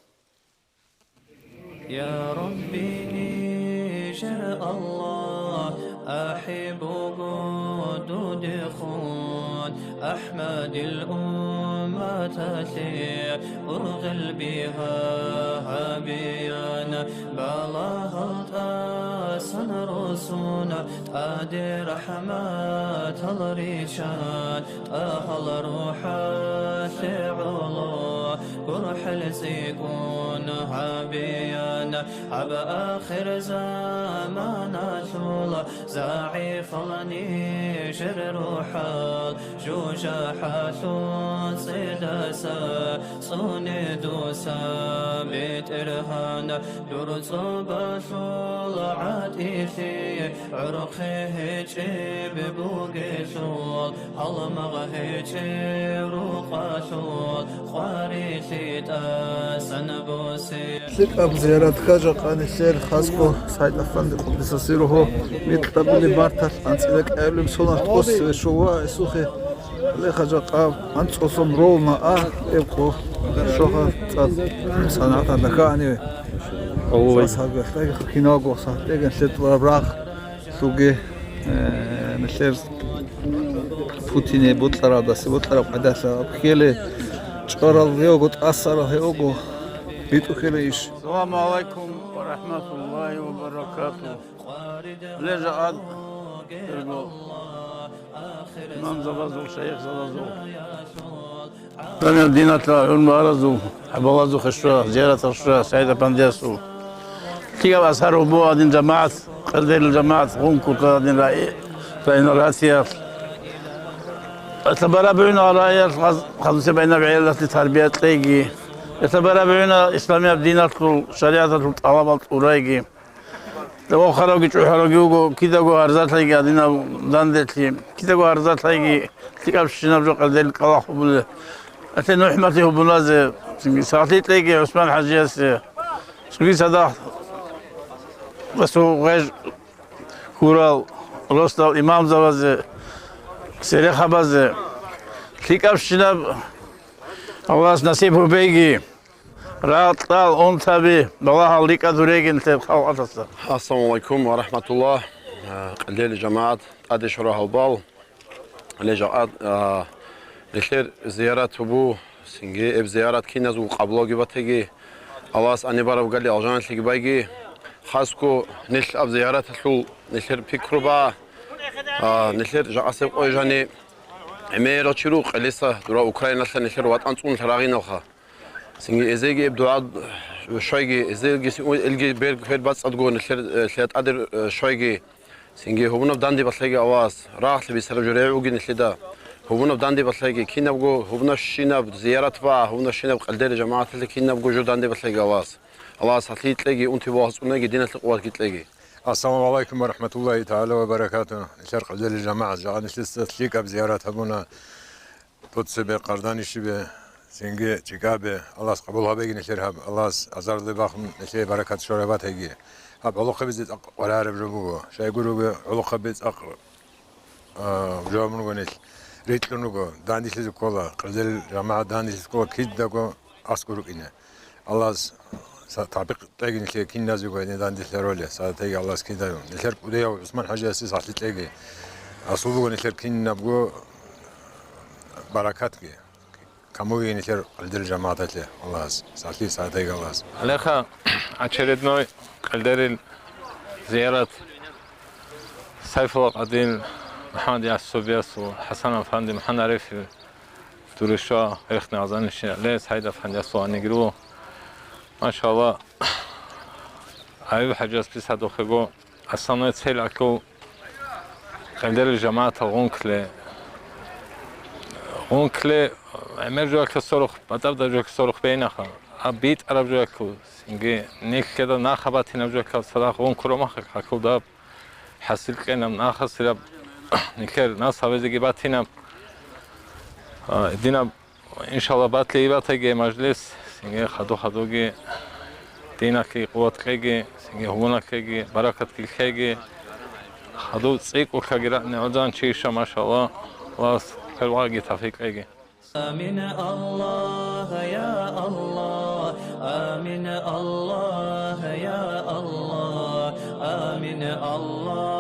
يا ربي جاء الله أحب قدود خود أحمد الأمة تسير أرغل بها هبيانا بلاغت أسن رسونا أدي رحمات الرشاد أهل روحات علو كرحل سيكون هبيانا عب آخر زمان ثولا زاعي فلني شر روحال جوجا حاثون صداسا صوني دوسا بيت إرهانا دور صوبا ثول عاتيثي عرقه جيب بوغي ثول حلمغ هيجر وقاشول خواري ثيتا سنبوسي لقب زيارة خاجة قاني سير خاصكو سعيد أفندي قدس سيره ميتقبل بارتل أنسلك أولم سونا تقص شوا سوخي اللي خاجة قاب أنت أصم روما يبقو شوخة صنعت لكاني صاحب يحتاج كيناغو صاحب سيت وراغ سوغي مثل بوتين بوتلرا داس بوتلرا قداسا بخيلي شورال يوغوت أسرا هيوغو بيتو خيليش. السلام عليكم ورحمة الله وبركاته. لجأ إمام زبازو شيخ زبازو من مدينة العلم أرزو حبغازو خشوا زيارة خشوا سعيد أباندياسو كيف أسهروا بو هذين جماعة قدر الجماعة غنكو قادين رأي فإن رأسيات اعتبر بعنا رأي خمسة بين بعيلة تربية تلاقي اعتبر بعنا إسلامية بدينة شريعة الطلبة أورايجي لو خرجوا يحرجوا كذا جو أرزات هاي قاعدين داندتي كذا جو أرزات هاي تكاب شنو بجو قدر القلاح بقول أتى نحمته بنازه ساعتين تلاقي عثمان حجياس سوي صدق بس هو غير كورال رأس الإمام زواج سريع خبزه تكاب شنو الله نصيبه بيجي رات طال أنتبه بالله ليك أدريجن تبخل أتصل. السلام عليكم ورحمة الله. قليل جماعة أدي شرح البال. لجأت لخير زيارة أبو سنجي بزيارة كناز وقبله جبتجي. الله أني برا قال لي أجان تيجي بايجي. خاصكو نخل أب زيارة الحل نخير بكربا نخير جاسب أوجاني. أمير أشيروق لسه درا أوكرانيا نخير وات أنتون تراغين الخا. سنجي إزاي بدعاء شويجي إزاي إلجي بير بس أدقون الخير أدر شويجي سنجي هو بندي بتلاقي أواز راح لبي سر جريء وجن الخدا هو بندي بتلاقي كينا بجو هو بنشينا بزيارة فا هو بنشينا بقلدر جماعة اللي كينا بجو جودان دي بتلاقي أواز الله ساتلي تلاقي أنت واس ونجي دينا القوات تلاقي. السلام عليكم ورحمة الله تعالى وبركاته. شرق قلدر الجماعة جاني لسه بزيارة هبونا تدسبة قرداني شبه سنجي تجابه الله قبولها بيجي نشرها الله أزار ذي باخم نشري بركة شربات هيجي هب الله خبز ولا عرب ربوه شيء يقولوا الله خبز أقرب جواب نقول ريت نقول داندي سيد كولا قلدر جماعة داندي سيد كولا كيد دقو أسكروك إنه الله تابق تلاقي نشري كين ناس يقول إنه داندي سيرولي ساتيجي الله سكيدا نشري بديه عثمان حاجة أساس عشان تلاقي أصوله نشري كين نبغو بركاتك كموي نشر قلدر جماعته الله ساتي ساتي الله لخا очередной قلدر زيارة سيف القديم محمد يعسوبياس وحسن أفندي محمد عارف تورشوا رخنا عزان الشيء ليس هيدا أفندي أسوأ نجرو ما شاء الله هاي حاجة بس هذا خجو أصلا تسهل أكو قلدر جماعة غونكلي عمر جوك الصاروخ بتبدأ جوك الصاروخ بينها أبيت عرب جوك سنجي نيك كده ناخبات هنا جوك الصاروخ غونكرو ما خكول داب حصل كنا ناخذ سرب نكر ناس هذي جبات هنا دينا إن شاء الله بات لي بات هيجي مجلس سنجي خدوجي دينا كي قوة كيجي سنجي هونا كيجي بركة كيجي خدو تسيق وكجرا نعودان شيشة ما شاء الله خلاص كل واقع توفيق أيجي. آمين الله يا الله آمين الله يا الله آمين الله